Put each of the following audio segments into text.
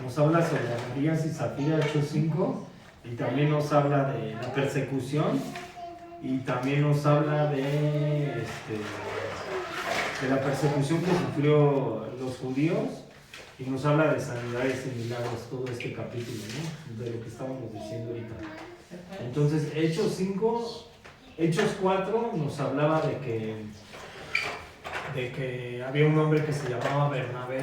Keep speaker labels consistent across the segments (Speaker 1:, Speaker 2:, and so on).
Speaker 1: nos habla sobre Ananías y Zafira, Hechos 5, y también nos habla de la persecución, y también nos habla de la persecución que sufrió los judíos, y nos habla de sanidades y milagros, todo este capítulo, ¿no? De lo que estábamos diciendo ahorita. Entonces, Hechos 5, Hechos 4 nos hablaba de que había un hombre que se llamaba Bernabé,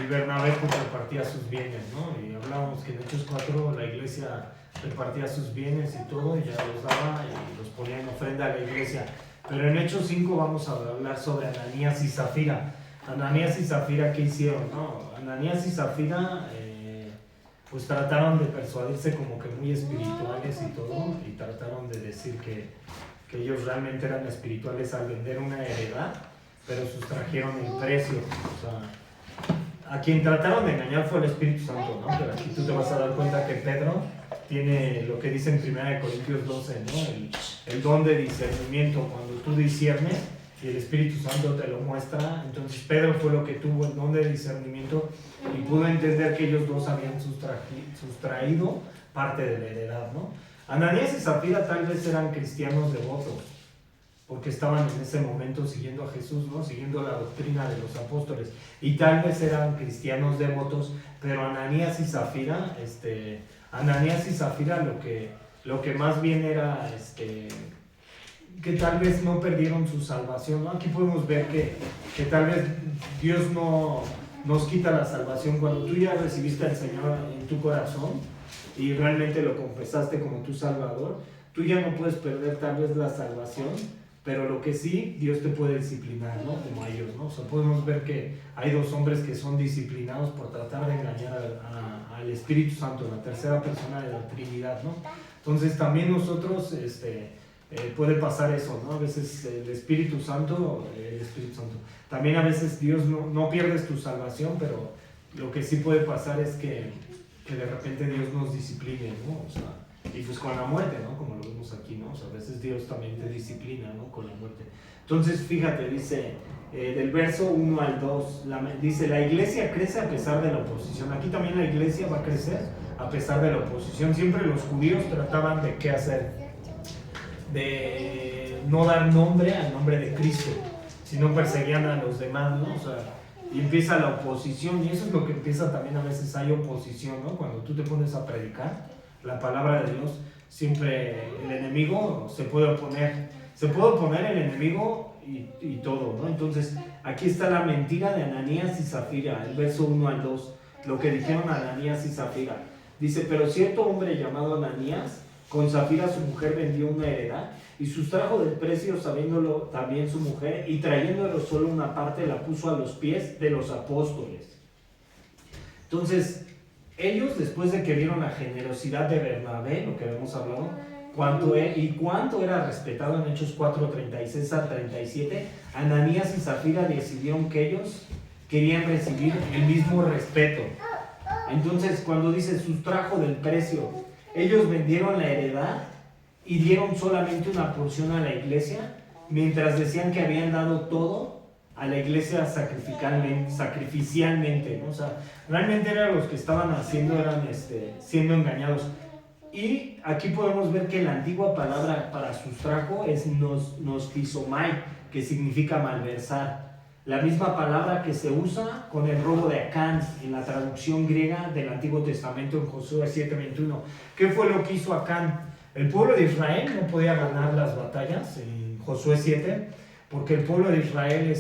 Speaker 1: y Bernabé pues repartía sus bienes, ¿no? Y hablábamos que en Hechos 4 la iglesia repartía sus bienes y todo, y ya los daba y los ponía en ofrenda a la iglesia. Pero en Hechos 5 vamos a hablar sobre Ananías y Zafira. Ananías y Zafira, ¿qué hicieron? No, Ananías y Zafira pues trataron de persuadirse como que muy espirituales y todo, y trataron de decir que ellos realmente eran espirituales al vender una heredad, pero sustrajeron el precio. O sea, a quien trataron de engañar fue el Espíritu Santo, ¿no? Pero aquí tú te vas a dar cuenta que Pedro tiene lo que dice en 1 Corintios 12, ¿no? El don de discernimiento, cuando tú disiernes y el Espíritu Santo te lo muestra. Entonces Pedro fue lo que tuvo el don de discernimiento y pudo entender que ellos dos habían sustraído parte de la heredad, ¿no? Ananías y Zafira tal vez eran cristianos devotos, porque estaban en ese momento siguiendo a Jesús, ¿no? Siguiendo la doctrina de los apóstoles, y tal vez eran cristianos devotos, pero Ananías y Zafira lo que más bien era que tal vez no perdieron su salvación, ¿no? Aquí podemos ver que tal vez Dios no nos quita la salvación cuando tú ya recibiste al Señor en tu corazón y realmente lo confesaste como tu Salvador. Tú ya no puedes perder tal vez la salvación, pero lo que sí, Dios te puede disciplinar, ¿no? Como a ellos, ¿no? O sea, podemos ver que hay dos hombres que son disciplinados por tratar de engañar al Espíritu Santo, la tercera persona de la Trinidad, ¿no? Entonces también nosotros, puede pasar eso, ¿no? A veces el Espíritu Santo, también a veces Dios no pierdes tu salvación, pero lo que sí puede pasar es que de repente Dios nos discipline, ¿no? O sea, y pues con la muerte, ¿no? Como lo vemos aquí, ¿no? O sea, a veces Dios también te disciplina, ¿no? Con la muerte. Entonces, fíjate, dice, del verso 1 al 2, dice, la iglesia crece a pesar de la oposición. Aquí también la iglesia va a crecer a pesar de la oposición. Siempre los judíos trataban de qué hacer, de no dar nombre al nombre de Cristo, sino perseguían a los demás, ¿no? O sea, y empieza la oposición, y eso es lo que empieza también. A veces hay oposición, ¿no? Cuando tú te pones a predicar la palabra de Dios, siempre el enemigo se puede oponer el enemigo y todo, ¿no? Entonces, aquí está la mentira de Ananías y Zafira, el verso 1 al 2, lo que dijeron Ananías y Zafira. Dice, pero cierto hombre llamado Ananías, con Zafira su mujer vendió una heredad y sustrajo del precio sabiéndolo también su mujer, y trayéndolo solo una parte la puso a los pies de los apóstoles. Entonces, ellos, después de que vieron la generosidad de Bernabé, lo que habíamos hablado, cuánto era respetado en Hechos 4:36 al 37, Ananías y Zafira decidieron que ellos querían recibir el mismo respeto. Entonces, cuando dice sustrajo del precio, ellos vendieron la heredad y dieron solamente una porción a la iglesia, mientras decían que habían dado todo a la iglesia sacrificialmente, ¿no? O sea, realmente eran los que estaban haciendo, siendo engañados. Y aquí podemos ver que la antigua palabra para sustrajo es nostizomai, que significa malversar. La misma palabra que se usa con el robo de Acán en la traducción griega del Antiguo Testamento en Josué 7:21. ¿Qué fue lo que hizo Acán? El pueblo de Israel no podía ganar las batallas en Josué 7, porque el pueblo de Israel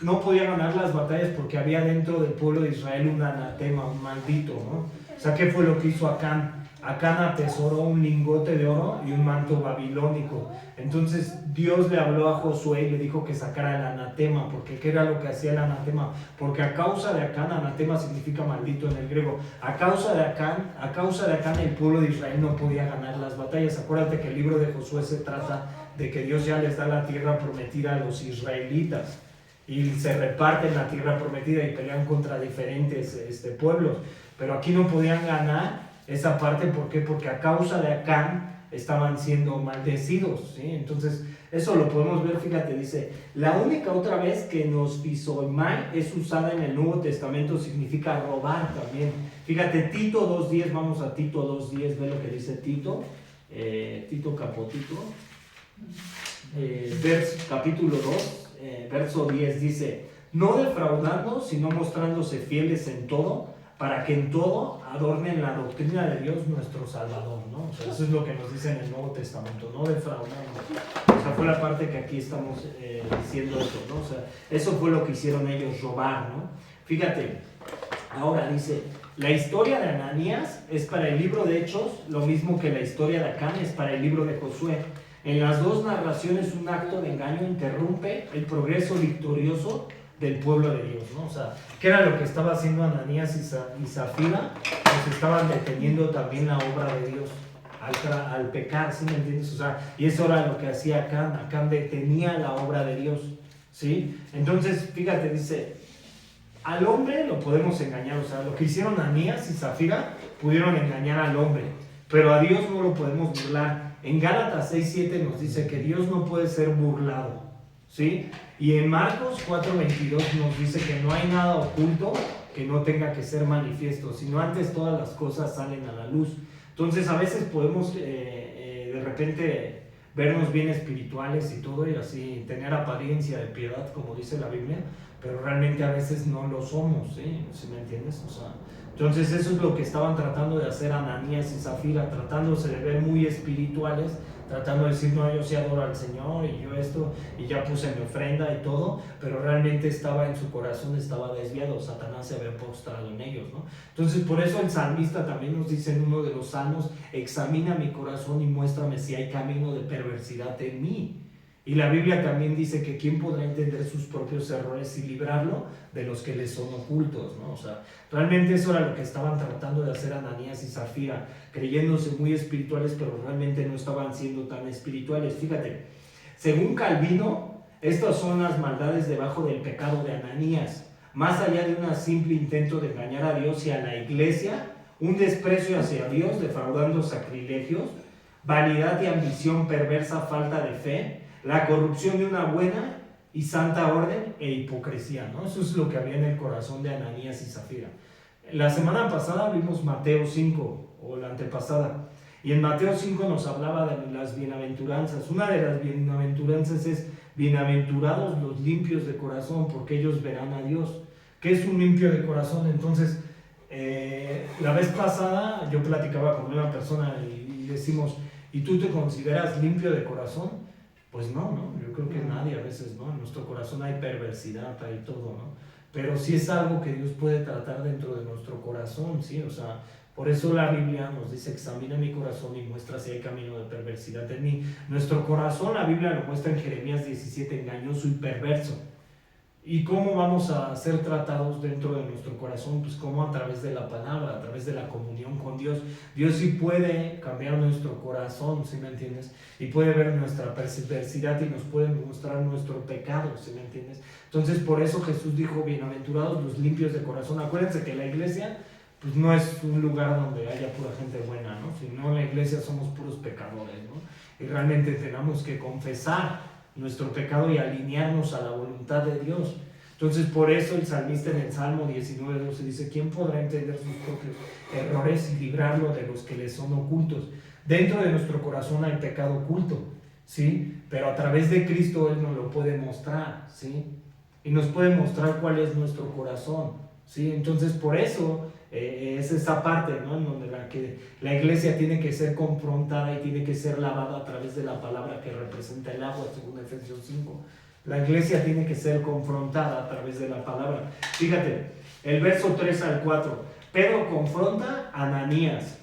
Speaker 1: no podía ganar las batallas porque había dentro del pueblo de Israel un anatema, un maldito, ¿no? O sea, ¿qué fue lo que hizo Acán? Acán atesoró un lingote de oro y un manto babilónico. Entonces Dios le habló a Josué y le dijo que sacara el anatema, porque ¿qué era lo que hacía el anatema? Porque a causa de Acán, anatema significa maldito en el griego, a causa de Acán el pueblo de Israel no podía ganar las batallas. Acuérdate que el libro de Josué se trata de que Dios ya les da la tierra prometida a los israelitas, y se reparten la tierra prometida y pelean contra diferentes pueblos, pero aquí no podían ganar esa parte. ¿Por qué? Porque a causa de Acán estaban siendo maldecidos, ¿sí? Entonces Eso lo podemos ver, fíjate, dice, la única otra vez que nos fisoimai es usada en el Nuevo Testamento, significa robar también. Fíjate, Tito 2.10, vamos a Tito 2.10, ve lo que dice Tito, Tito Capotito, capítulo 2, verso 10, dice, no defraudando, sino mostrándose fieles en todo, para que en todo adornen la doctrina de Dios nuestro Salvador, ¿no? O sea, eso es lo que nos dice en el Nuevo Testamento, no defraudando. O sea, fue la parte que aquí estamos diciendo eso, ¿no? O sea, eso fue lo que hicieron ellos, robar, ¿no? Fíjate, ahora dice, la historia de Ananías es para el libro de Hechos, lo mismo que la historia de Acán es para el libro de Josué. En las dos narraciones un acto de engaño interrumpe el progreso victorioso del pueblo de Dios, ¿no? O sea, ¿qué era lo que estaba haciendo Ananías y Zafira? Pues estaban deteniendo también la obra de Dios al pecar, ¿sí me entiendes? O sea, y eso era lo que hacía Acán. Acán detenía la obra de Dios, ¿sí? Entonces, fíjate, dice, al hombre lo podemos engañar, o sea, lo que hicieron Ananías y Zafira pudieron engañar al hombre, pero a Dios no lo podemos burlar. En Gálatas 6.7 nos dice que Dios no puede ser burlado, ¿sí? Y en Marcos 4.22 nos dice que no hay nada oculto que no tenga que ser manifiesto, sino antes todas las cosas salen a la luz. Entonces a veces podemos de repente vernos bien espirituales y todo, y así tener apariencia de piedad, como dice la Biblia, pero realmente a veces no lo somos, ¿sí? ¿Sí me entiendes? O sea, entonces eso es lo que estaban tratando de hacer Ananías y Zafira, tratándose de ver muy espirituales, tratando de decir, no, yo sí adoro al Señor y yo esto, y ya puse mi ofrenda y todo, pero realmente estaba en su corazón, estaba desviado, Satanás se había postrado en ellos, ¿no? Entonces por eso el salmista también nos dice en uno de los salmos, examina mi corazón y muéstrame si hay camino de perversidad en mí. Y la Biblia también dice que quién podrá entender sus propios errores y librarlo de los que les son ocultos, ¿no? O sea, realmente eso era lo que estaban tratando de hacer Ananías y Zafira, creyéndose muy espirituales, pero realmente no estaban siendo tan espirituales. Fíjate, según Calvino, estas son las maldades debajo del pecado de Ananías, más allá de un simple intento de engañar a Dios y a la iglesia, un desprecio hacia Dios, defraudando sacrilegios, vanidad y ambición perversa, falta de fe, la corrupción de una buena y santa orden e hipocresía, ¿no? Eso es lo que había en el corazón de Ananías y Zafira. La semana pasada vimos Mateo 5, o la antepasada, y en Mateo 5 nos hablaba de las bienaventuranzas. Una de las bienaventuranzas es, bienaventurados los limpios de corazón, porque ellos verán a Dios. ¿Qué es un limpio de corazón? Entonces, la vez pasada yo platicaba con una persona y decimos, ¿y tú te consideras limpio de corazón? Pues no, yo creo que nadie a veces, ¿no? En nuestro corazón hay perversidad, hay todo, ¿no? Pero sí es algo que Dios puede tratar dentro de nuestro corazón, ¿sí? O sea, por eso la Biblia nos dice, examina mi corazón y muestra si hay camino de perversidad en mí. Nuestro corazón, la Biblia lo muestra en Jeremías 17, engañoso y perverso. ¿Y cómo vamos a ser tratados dentro de nuestro corazón? Pues como a través de la palabra, a través de la comunión con Dios. Dios sí puede cambiar nuestro corazón, ¿sí me entiendes? Y puede ver nuestra perversidad y nos puede mostrar nuestro pecado, ¿sí me entiendes? Entonces por eso Jesús dijo, bienaventurados los limpios de corazón. Acuérdense que la iglesia pues no es un lugar donde haya pura gente buena, ¿no? Sino en la iglesia somos puros pecadores, ¿no? Y realmente tenemos que confesar nuestro pecado y alinearnos a la voluntad de Dios. Entonces por eso el salmista en el Salmo 19:12 dice, ¿quién podrá entender sus propios errores y librarlo de los que le son ocultos? Dentro de nuestro corazón hay pecado oculto, ¿sí? Pero a través de Cristo Él nos lo puede mostrar, ¿sí? Y nos puede mostrar cuál es nuestro corazón, ¿sí? Entonces por eso es esa parte, ¿no? En donde la iglesia tiene que ser confrontada y tiene que ser lavada a través de la palabra que representa el agua, según Efesios 5. La iglesia tiene que ser confrontada a través de la palabra. Fíjate, el verso 3 al 4. Pedro confronta a Ananías.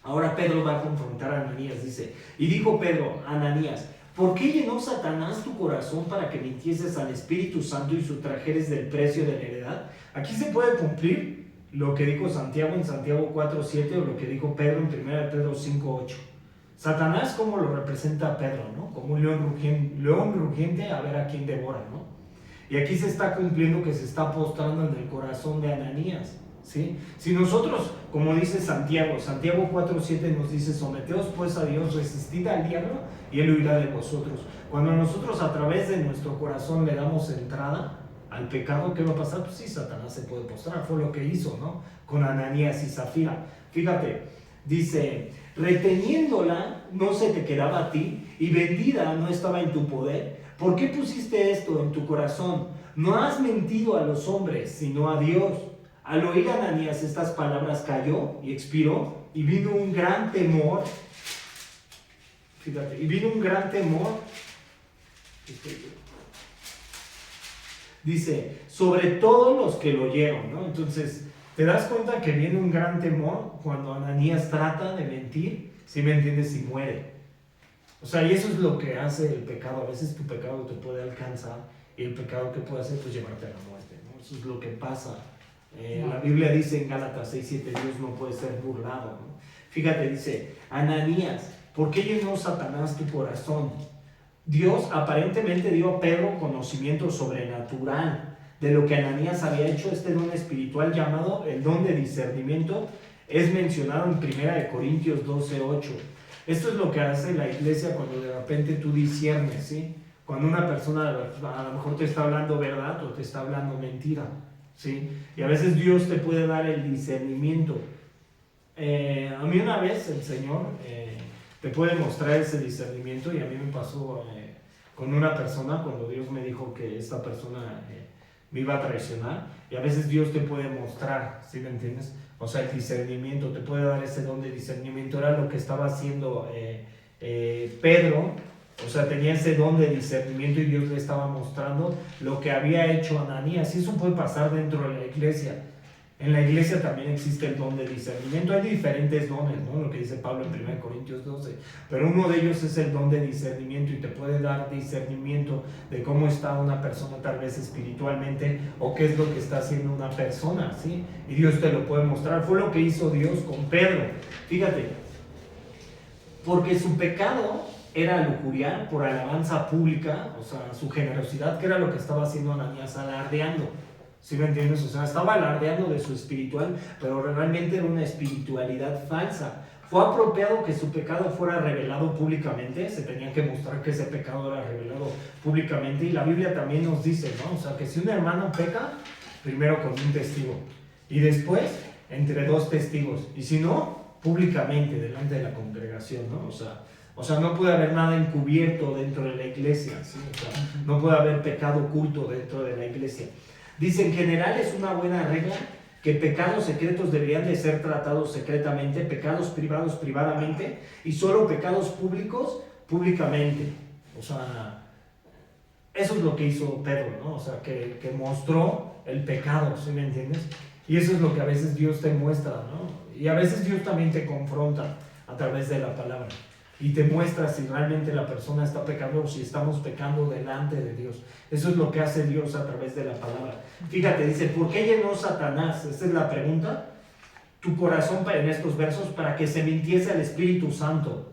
Speaker 1: Ahora Pedro va a confrontar a Ananías, dice, y dijo Pedro, Ananías, ¿por qué llenó Satanás tu corazón para que mintieses al Espíritu Santo y sustrajeres del precio de la heredad? Aquí se puede cumplir lo que dijo Santiago en Santiago 4:7 o lo que dijo Pedro en 1 Pedro 5:8. Satanás, ¿cómo lo representa a Pedro, ¿no? Como un león rugiente a ver a quién devora, ¿no? Y aquí se está cumpliendo que se está postrando en el corazón de Ananías, ¿sí? Si nosotros, como dice Santiago 4:7 nos dice: someteos pues a Dios, resistid al diablo y él huirá de vosotros. Cuando nosotros a través de nuestro corazón le damos entrada al pecado, ¿qué va a pasar? Pues sí, Satanás se puede postrar. Fue lo que hizo, ¿no? Con Ananías y Zafira. Fíjate, dice: reteniéndola no se te quedaba a ti, y vendida no estaba en tu poder. ¿Por qué pusiste esto en tu corazón? No has mentido a los hombres, sino a Dios. Al oír Ananías estas palabras, cayó y expiró, y vino un gran temor. Fíjate, y vino un gran temor. Dice, sobre todos los que lo oyeron, ¿no? Entonces, ¿te das cuenta que viene un gran temor cuando Ananías trata de mentir? ¿Sí me entiendes? Y muere. O sea, y eso es lo que hace el pecado. A veces tu pecado te puede alcanzar, y el pecado que puede hacer, pues llevarte a la muerte, ¿no? Eso es lo que pasa. La Biblia dice en Gálatas 6:7, Dios no puede ser burlado, ¿no? Fíjate, dice, Ananías, ¿por qué llenó Satanás tu corazón? Dios aparentemente dio a Pedro conocimiento sobrenatural de lo que Ananías había hecho. Este don espiritual llamado el don de discernimiento es mencionado en 1 Corintios 12:8. Esto es lo que hace la iglesia cuando de repente tú disciernes, ¿sí? Cuando una persona a lo mejor te está hablando verdad o te está hablando mentira, ¿sí? Y a veces Dios te puede dar el discernimiento. A mí una vez el Señor te puede mostrar ese discernimiento, y a mí me pasó con una persona cuando Dios me dijo que esta persona me iba a traicionar. Y a veces Dios te puede mostrar, ¿sí me entiendes? O sea, el discernimiento, te puede dar ese don de discernimiento. Era lo que estaba haciendo Pedro. O sea, tenía ese don de discernimiento y Dios le estaba mostrando lo que había hecho Ananías. Y eso puede pasar dentro de la iglesia. En la iglesia también existe el don de discernimiento. Hay diferentes dones, ¿no? Lo que dice Pablo en 1 Corintios 12. Pero uno de ellos es el don de discernimiento, y te puede dar discernimiento de cómo está una persona tal vez espiritualmente, o qué es lo que está haciendo una persona, ¿sí? Y Dios te lo puede mostrar. Fue lo que hizo Dios con Pedro. Fíjate, porque su pecado era lujuriar por alabanza pública, o sea, su generosidad, que era lo que estaba haciendo Ananías, alardeando. ¿Sí me entiendes? O sea, estaba alardeando de su espiritual, pero realmente era una espiritualidad falsa. Fue apropiado que su pecado fuera revelado públicamente. Se tenía que mostrar que ese pecado era revelado públicamente. Y la Biblia también nos dice, ¿no? O sea, que si un hermano peca, primero con un testigo, y después entre dos testigos, y si no, públicamente, delante de la congregación, ¿no? O sea, no puede haber nada encubierto dentro de la iglesia, ¿sí? O sea, no puede haber pecado oculto dentro de la iglesia. Dice, en general es una buena regla que pecados secretos deberían de ser tratados secretamente, pecados privados privadamente, y solo pecados públicos públicamente. O sea, eso es lo que hizo Pedro, ¿no? O sea, que mostró el pecado, ¿sí me entiendes? Y eso es lo que a veces Dios te muestra, ¿no? Y a veces Dios también te confronta a través de la palabra, y te muestra si realmente la persona está pecando o si estamos pecando delante de Dios. Eso es lo que hace Dios a través de la palabra. Fíjate, dice, ¿por qué llenó Satanás? Esta es la pregunta. Tu corazón en estos versos, para que se mintiese al Espíritu Santo.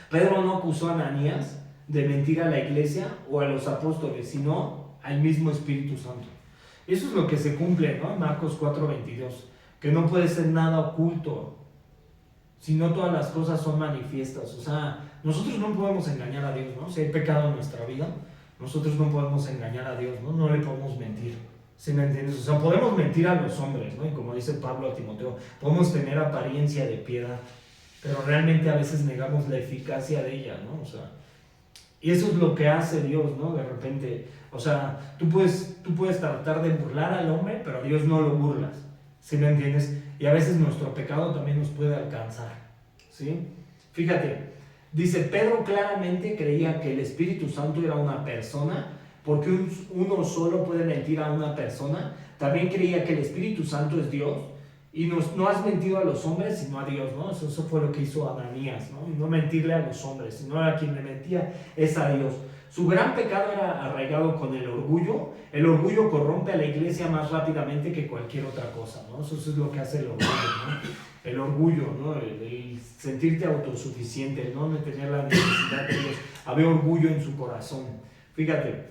Speaker 1: Pedro no acusó a Ananías de mentir a la iglesia o a los apóstoles, sino al mismo Espíritu Santo. Eso es lo que se cumple, ¿no? Marcos 4:22, que no puede ser nada oculto, sino todas las cosas son manifiestas. O sea, nosotros no podemos engañar a Dios, ¿no? Si hay pecado en nuestra vida, nosotros no podemos engañar a Dios, ¿no? No le podemos mentir, ¿sí me entiendes? O sea, podemos mentir a los hombres, ¿no? Y como dice Pablo a Timoteo, podemos tener apariencia de piedad, pero realmente a veces negamos la eficacia de ella, ¿no? O sea, y eso es lo que hace Dios, ¿no? De repente, o sea, tú puedes tratar de burlar al hombre, pero a Dios no lo burlas, ¿sí me entiendes? Y a veces nuestro pecado también nos puede alcanzar, ¿sí? Fíjate, dice, Pedro claramente creía que el Espíritu Santo era una persona, porque uno solo puede mentir a una persona. También creía que el Espíritu Santo es Dios, y no has mentido a los hombres, sino a Dios, ¿no? Eso fue lo que hizo Ananías, ¿no? No mentirle a los hombres, sino a quien le mentía es a Dios. Su gran pecado era arraigado con el orgullo. El orgullo corrompe a la iglesia más rápidamente que cualquier otra cosa, ¿no? Eso es lo que hace el orgullo, ¿no? El orgullo, ¿no? El sentirte autosuficiente, el no tener la necesidad de Dios. Había orgullo en su corazón. Fíjate,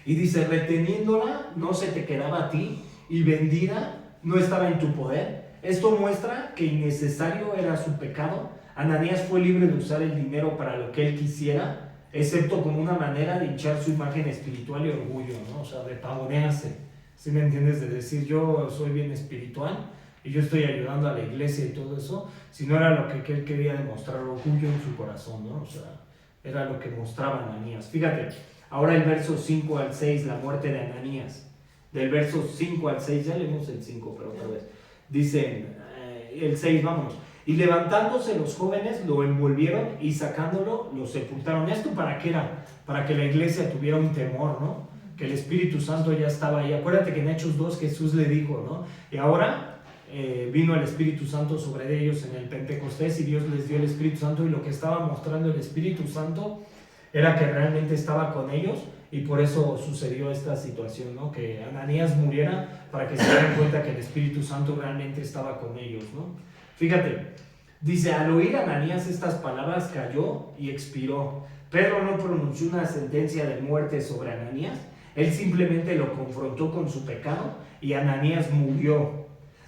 Speaker 1: Y dice, reteniéndola no se te quedaba a ti y vendida no estaba en tu poder. Esto muestra que innecesario era su pecado. Ananías fue libre de usar el dinero para lo que él quisiera, excepto como una manera de hinchar su imagen espiritual y orgullo, ¿no? O sea, de pavonearse, ¿sí me entiendes? De decir, yo soy bien espiritual y yo estoy ayudando a la iglesia y todo eso, si no era lo que él quería demostrar, orgullo en su corazón, ¿no? O sea, era lo que mostraba Ananías. Fíjate, ahora el verso 5 al 6, la muerte de Ananías. Del verso 5 al 6, ya leemos el 5, pero otra vez. Dice el 6, vámonos. Y levantándose los jóvenes lo envolvieron y sacándolo lo sepultaron. ¿Esto para qué era? Para que la iglesia tuviera un temor, ¿no? Que el Espíritu Santo ya estaba ahí. Acuérdate que en Hechos 2 Jesús le dijo, ¿no? Y ahora vino el Espíritu Santo sobre ellos en el Pentecostés y Dios les dio el Espíritu Santo, y lo que estaba mostrando el Espíritu Santo era que realmente estaba con ellos, y por eso sucedió esta situación, ¿no? Que Ananías muriera para que se dieran cuenta que el Espíritu Santo realmente estaba con ellos, ¿no? Fíjate, dice, al oír Ananías estas palabras cayó y expiró. Pedro no pronunció una sentencia de muerte sobre Ananías, él simplemente lo confrontó con su pecado y Ananías murió.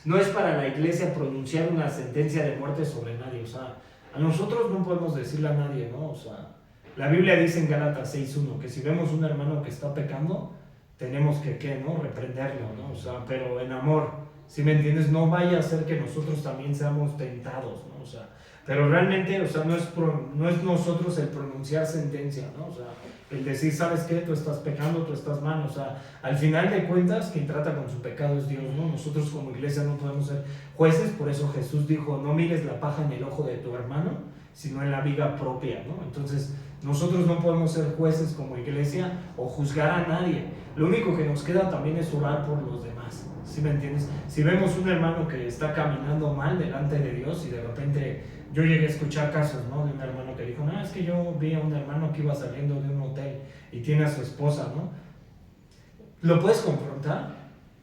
Speaker 1: No es para la iglesia pronunciar una sentencia de muerte sobre nadie, o sea, a nosotros no podemos decirle a nadie, ¿no? O sea, la Biblia dice en Gálatas 6:1 que si vemos un hermano que está pecando, tenemos que, ¿qué, no? Reprenderlo, ¿no? O sea, pero en amor, ¿sí me entiendes? No vaya a ser que nosotros también seamos tentados, ¿no? O sea, pero realmente, o sea, no es nosotros el pronunciar sentencia, ¿no? O sea, el decir, ¿sabes qué? Tú estás pecando, tú estás mal, o sea, al final de cuentas, quien trata con su pecado es Dios, ¿no? Nosotros como iglesia no podemos ser jueces, por eso Jesús dijo, no mires la paja en el ojo de tu hermano, sino en la viga propia, ¿no? Entonces, nosotros no podemos ser jueces como iglesia o juzgar a nadie. Lo único que nos queda también es orar por los demás, ¿sí me entiendes? Si vemos un hermano que está caminando mal delante de Dios y de repente yo llegué a escuchar casos, ¿no? De un hermano que dijo, no, es que yo vi a un hermano que iba saliendo de un hotel y tiene a su esposa, ¿no? Lo puedes confrontar,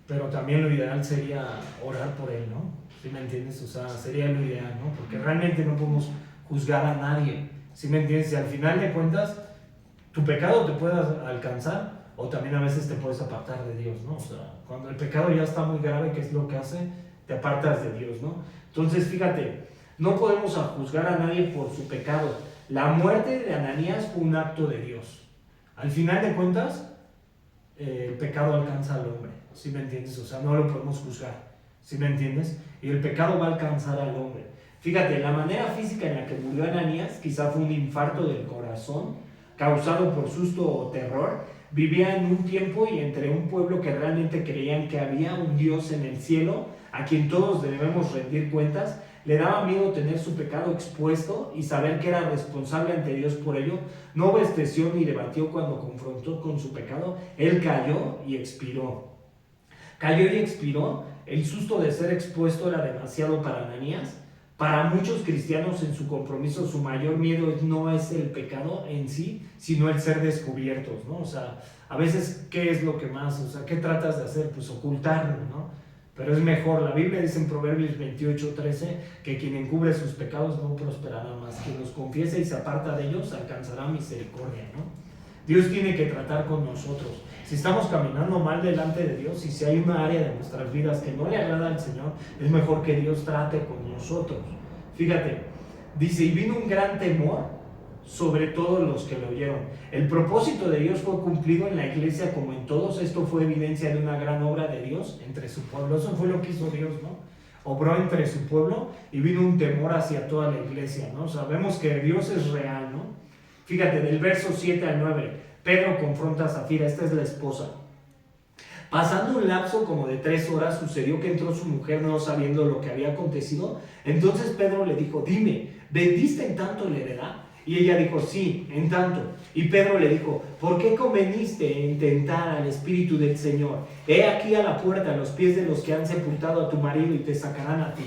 Speaker 1: pero también lo ideal sería orar por él, ¿no? ¿Sí me entiendes? O sea, sería lo ideal, ¿no? Porque realmente no podemos juzgar a nadie, ¿sí me entiendes? Si al final de cuentas tu pecado te puede alcanzar, o también a veces te puedes apartar de Dios, ¿no? O sea, cuando el pecado ya está muy grave, ¿qué es lo que hace? Te apartas de Dios, ¿no? Entonces, fíjate, no podemos juzgar a nadie por su pecado. La muerte de Ananías fue un acto de Dios. Al final de cuentas, el pecado alcanza al hombre, ¿sí me entiendes? O sea, no lo podemos juzgar, ¿sí me entiendes? Y el pecado va a alcanzar al hombre. Fíjate, la manera física en la que murió Ananías quizá fue un infarto del corazón causado por susto o terror. Vivía en un tiempo y entre un pueblo que realmente creían que había un Dios en el cielo a quien todos debemos rendir cuentas. Le daba miedo tener su pecado expuesto y saber que era responsable ante Dios por ello. No obedeció ni debatió cuando confrontó con su pecado. Él cayó y expiró. Cayó y expiró. El susto de ser expuesto era demasiado para Ananías. Para muchos cristianos en su compromiso su mayor miedo no es el pecado en sí, sino el ser descubiertos, ¿no? O sea, a veces, ¿qué es lo que más? O sea, ¿qué tratas de hacer? Pues ocultarlo, ¿no? Pero es mejor, la Biblia dice en Proverbios 28:13 que quien encubre sus pecados no prosperará más, quien los confiesa y se aparta de ellos alcanzará misericordia, ¿no? Dios tiene que tratar con nosotros. Si estamos caminando mal delante de Dios y si hay una área de nuestras vidas que no le agrada al Señor, es mejor que Dios trate con nosotros. Fíjate, dice, y vino un gran temor sobre todos los que lo oyeron. El propósito de Dios fue cumplido en la iglesia como en todos. Esto fue evidencia de una gran obra de Dios entre su pueblo. Eso fue lo que hizo Dios, ¿no? Obró entre su pueblo y vino un temor hacia toda la iglesia, ¿no? Sabemos que Dios es real, ¿no? Fíjate, del verso 7 al 9, Pedro confronta a Zafira, esta es la esposa. Pasando un lapso como de 3 horas, sucedió que entró su mujer no sabiendo lo que había acontecido. Entonces Pedro le dijo, dime, ¿vendiste en tanto la heredad? Y ella dijo, sí, en tanto. Y Pedro le dijo, ¿por qué conveniste en tentar al Espíritu del Señor? He aquí a la puerta, a los pies de los que han sepultado a tu marido y te sacarán a ti.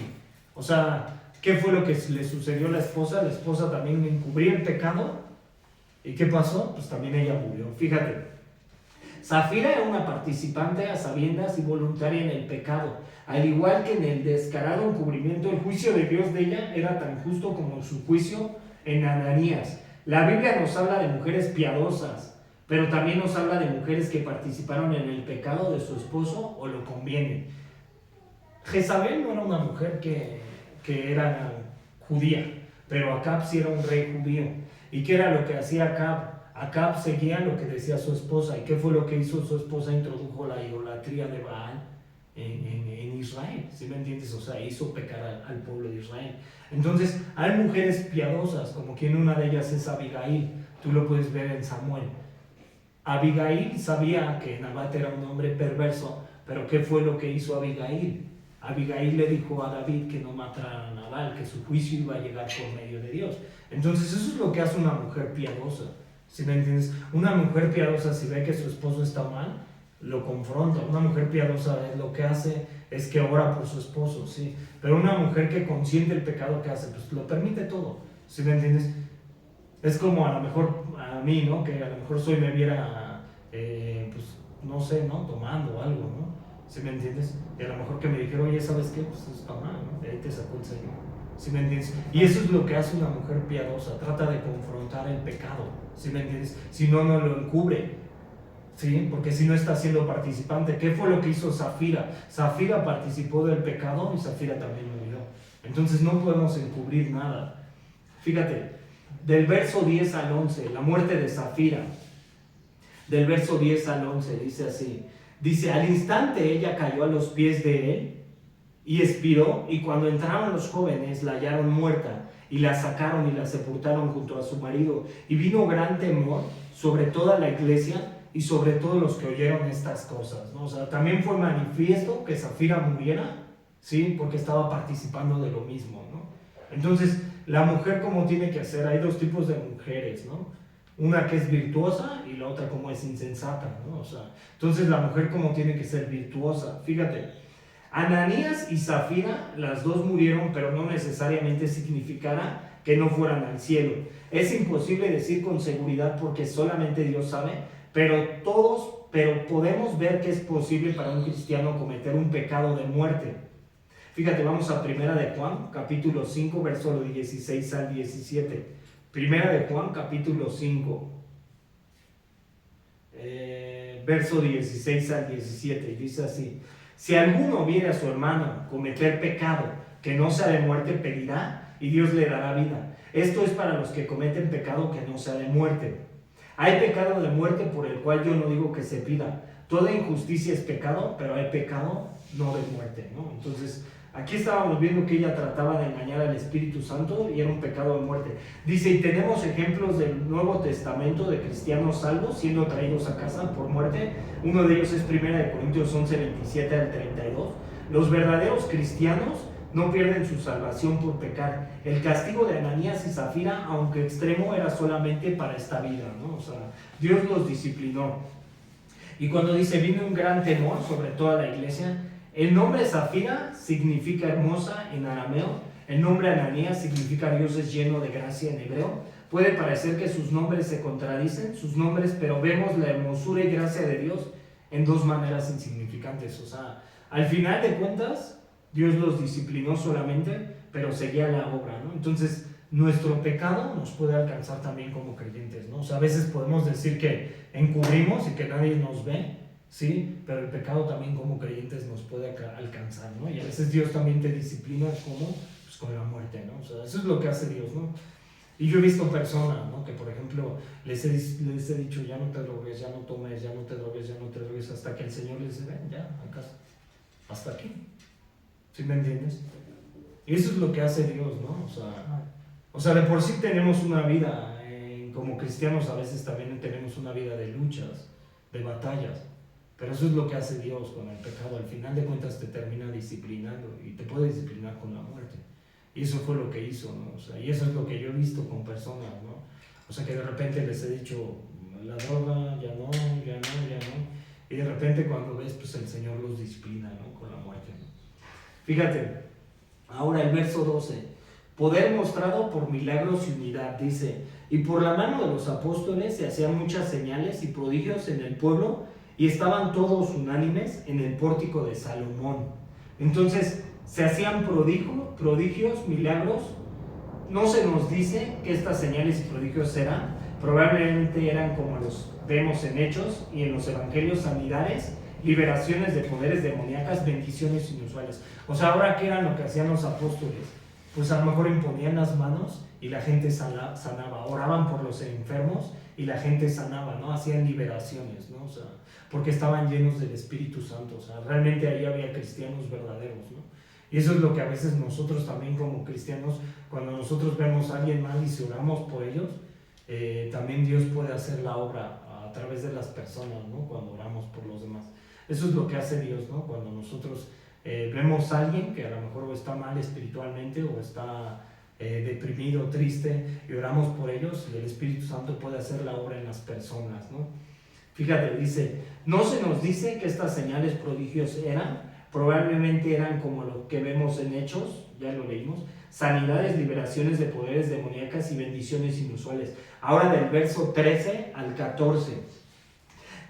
Speaker 1: O sea, ¿qué fue lo que le sucedió a la esposa? La esposa también encubría el pecado. ¿Y qué pasó? Pues también ella murió. Fíjate, Zafira era una participante a sabiendas y voluntaria en el pecado. Al igual que en el descarado encubrimiento, el juicio de Dios de ella era tan justo como su juicio en Ananías. La Biblia nos habla de mujeres piadosas, pero también nos habla de mujeres que participaron en el pecado de su esposo o lo convienen. Jezabel no era una mujer que era judía, pero Acab sí era un rey judío. ¿Y qué era lo que hacía Acab? Acab seguía lo que decía su esposa. ¿Y qué fue lo que hizo su esposa? Introdujo la idolatría de Baal en Israel, ¿sí me entiendes? O sea, hizo pecar al pueblo de Israel. Entonces, hay mujeres piadosas, como quien una de ellas es Abigail. Tú lo puedes ver en Samuel. Abigail sabía que Nabat era un hombre perverso, pero ¿qué fue lo que hizo Abigail? Abigail le dijo a David que no matara a Nabal, que su juicio iba a llegar por medio de Dios. Entonces eso es lo que hace una mujer piadosa, ¿sí me entiendes? Una mujer piadosa, si ve que su esposo está mal, lo confronta. Una mujer piadosa lo que hace es que ora por su esposo, ¿sí? Pero una mujer que consiente el pecado que hace, pues lo permite todo, ¿sí me entiendes? Es como a lo mejor a mí, ¿no? Que a lo mejor me viera, pues no sé, ¿no? Tomando algo, ¿no? ¿Sí me entiendes? Y a lo mejor que me dijeron, oye, ¿sabes qué? Pues está mal, ¿no? De ahí te sacó el Señor. ¿Sí me entiendes? Y eso es lo que hace una mujer piadosa, trata de confrontar el pecado, ¿sí me entiendes? Si no, no lo encubre, ¿sí? Porque si no está siendo participante. ¿Qué fue lo que hizo Zafira? Zafira participó del pecado y Zafira también murió. Entonces no podemos encubrir nada. Fíjate, del verso 10 al 11, la muerte de Zafira, del verso 10 al 11, dice así. Dice, al instante ella cayó a los pies de él y expiró, y cuando entraron los jóvenes la hallaron muerta y la sacaron y la sepultaron junto a su marido, y vino gran temor sobre toda la iglesia y sobre todos los que oyeron estas cosas, ¿no? O sea, también fue manifiesto que Zafira muriera, ¿sí? Porque estaba participando de lo mismo, ¿no? Entonces, la mujer, ¿cómo tiene que hacer? Hay dos tipos de mujeres, ¿no? Una que es virtuosa y la otra como es insensata, ¿no? O sea, entonces la mujer como tiene que ser virtuosa. Fíjate, Ananías y Zafira, las dos murieron, pero no necesariamente significará que no fueran al cielo. Es imposible decir con seguridad porque solamente Dios sabe, pero podemos ver que es posible para un cristiano cometer un pecado de muerte. Fíjate, vamos a Primera de Juan, capítulo 5, verso 16 al 17. Primera de Juan, capítulo 5, verso 16 al 17, y dice así: si alguno viere a su hermano cometer pecado que no sea de muerte, pedirá y Dios le dará vida. Esto es para los que cometen pecado que no sea de muerte. Hay pecado de muerte por el cual yo no digo que se pida. Toda injusticia es pecado, pero hay pecado no de muerte, ¿no? Entonces, aquí estábamos viendo que ella trataba de engañar al Espíritu Santo y era un pecado de muerte. Dice, y tenemos ejemplos del Nuevo Testamento de cristianos salvos siendo traídos a casa por muerte. Uno de ellos es 1 Corintios 11, 27 al 32. Los verdaderos cristianos no pierden su salvación por pecar. El castigo de Ananías y Zafira, aunque extremo, era solamente para esta vida, ¿no? O sea, Dios los disciplinó. Y cuando dice, vino un gran temor sobre toda la iglesia. El nombre Zafira significa hermosa en arameo. El nombre Ananías significa Dios es lleno de gracia en hebreo. Puede parecer que sus nombres se contradicen, sus nombres, pero vemos la hermosura y gracia de Dios en dos maneras insignificantes. O sea, al final de cuentas, Dios los disciplinó solamente, pero seguía la obra, ¿no? Entonces, nuestro pecado nos puede alcanzar también como creyentes, ¿no? O sea, a veces podemos decir que encubrimos y que nadie nos ve, sí, pero el pecado también como creyentes nos puede alcanzar, ¿no? Y a veces Dios también te disciplina como, pues, con la muerte, ¿no? O sea, eso es lo que hace Dios, ¿no? Y yo he visto personas, ¿no? Que por ejemplo les he dicho, ya no te drogues, ya no tomes, ya no te drogues, ya no te drogues, hasta que el Señor les dice, ven, ya, acá, hasta aquí. ¿Sí me entiendes? Y eso es lo que hace Dios, ¿no? O sea, de por sí tenemos una vida, como cristianos a veces también tenemos una vida de luchas, de batallas. Pero eso es lo que hace Dios con el pecado. Al final de cuentas te termina disciplinando y te puede disciplinar con la muerte. Y eso fue lo que hizo, ¿no? O sea, y eso es lo que yo he visto con personas, ¿no? O sea, que de repente les he dicho, la droga, ya no. Y de repente cuando ves, pues el Señor los disciplina, ¿no? Con la muerte, ¿no? Fíjate, ahora el verso 12. Poder mostrado por milagros y unidad, dice, y por la mano de los apóstoles se hacían muchas señales y prodigios en el pueblo, y estaban todos unánimes en el pórtico de Salomón. Entonces, se hacían prodigios, milagros. No se nos dice que estas señales y prodigios eran, probablemente eran como los vemos en Hechos y en los Evangelios: sanidades, liberaciones de poderes demoníacas, bendiciones inusuales. O sea, ahora, ¿qué era lo que hacían los apóstoles? Pues a lo mejor imponían las manos y la gente sanaba, oraban por los enfermos y la gente sanaba, ¿no? Hacían liberaciones, ¿no? O sea, porque estaban llenos del Espíritu Santo. O sea, realmente ahí había cristianos verdaderos, ¿no? Y eso es lo que a veces nosotros también como cristianos, cuando nosotros vemos a alguien mal y si oramos por ellos, también Dios puede hacer la obra a través de las personas, ¿no? Cuando oramos por los demás. Eso es lo que hace Dios, ¿no? Cuando nosotros vemos a alguien que a lo mejor está mal espiritualmente o está deprimido, triste, y oramos por ellos, y el Espíritu Santo puede hacer la obra en las personas, ¿no? Fíjate, dice, no se nos dice que estas señales prodigios probablemente eran como lo que vemos en Hechos, ya lo leímos: sanidades, liberaciones de poderes demoníacas y bendiciones inusuales. Ahora del verso 13 al 14.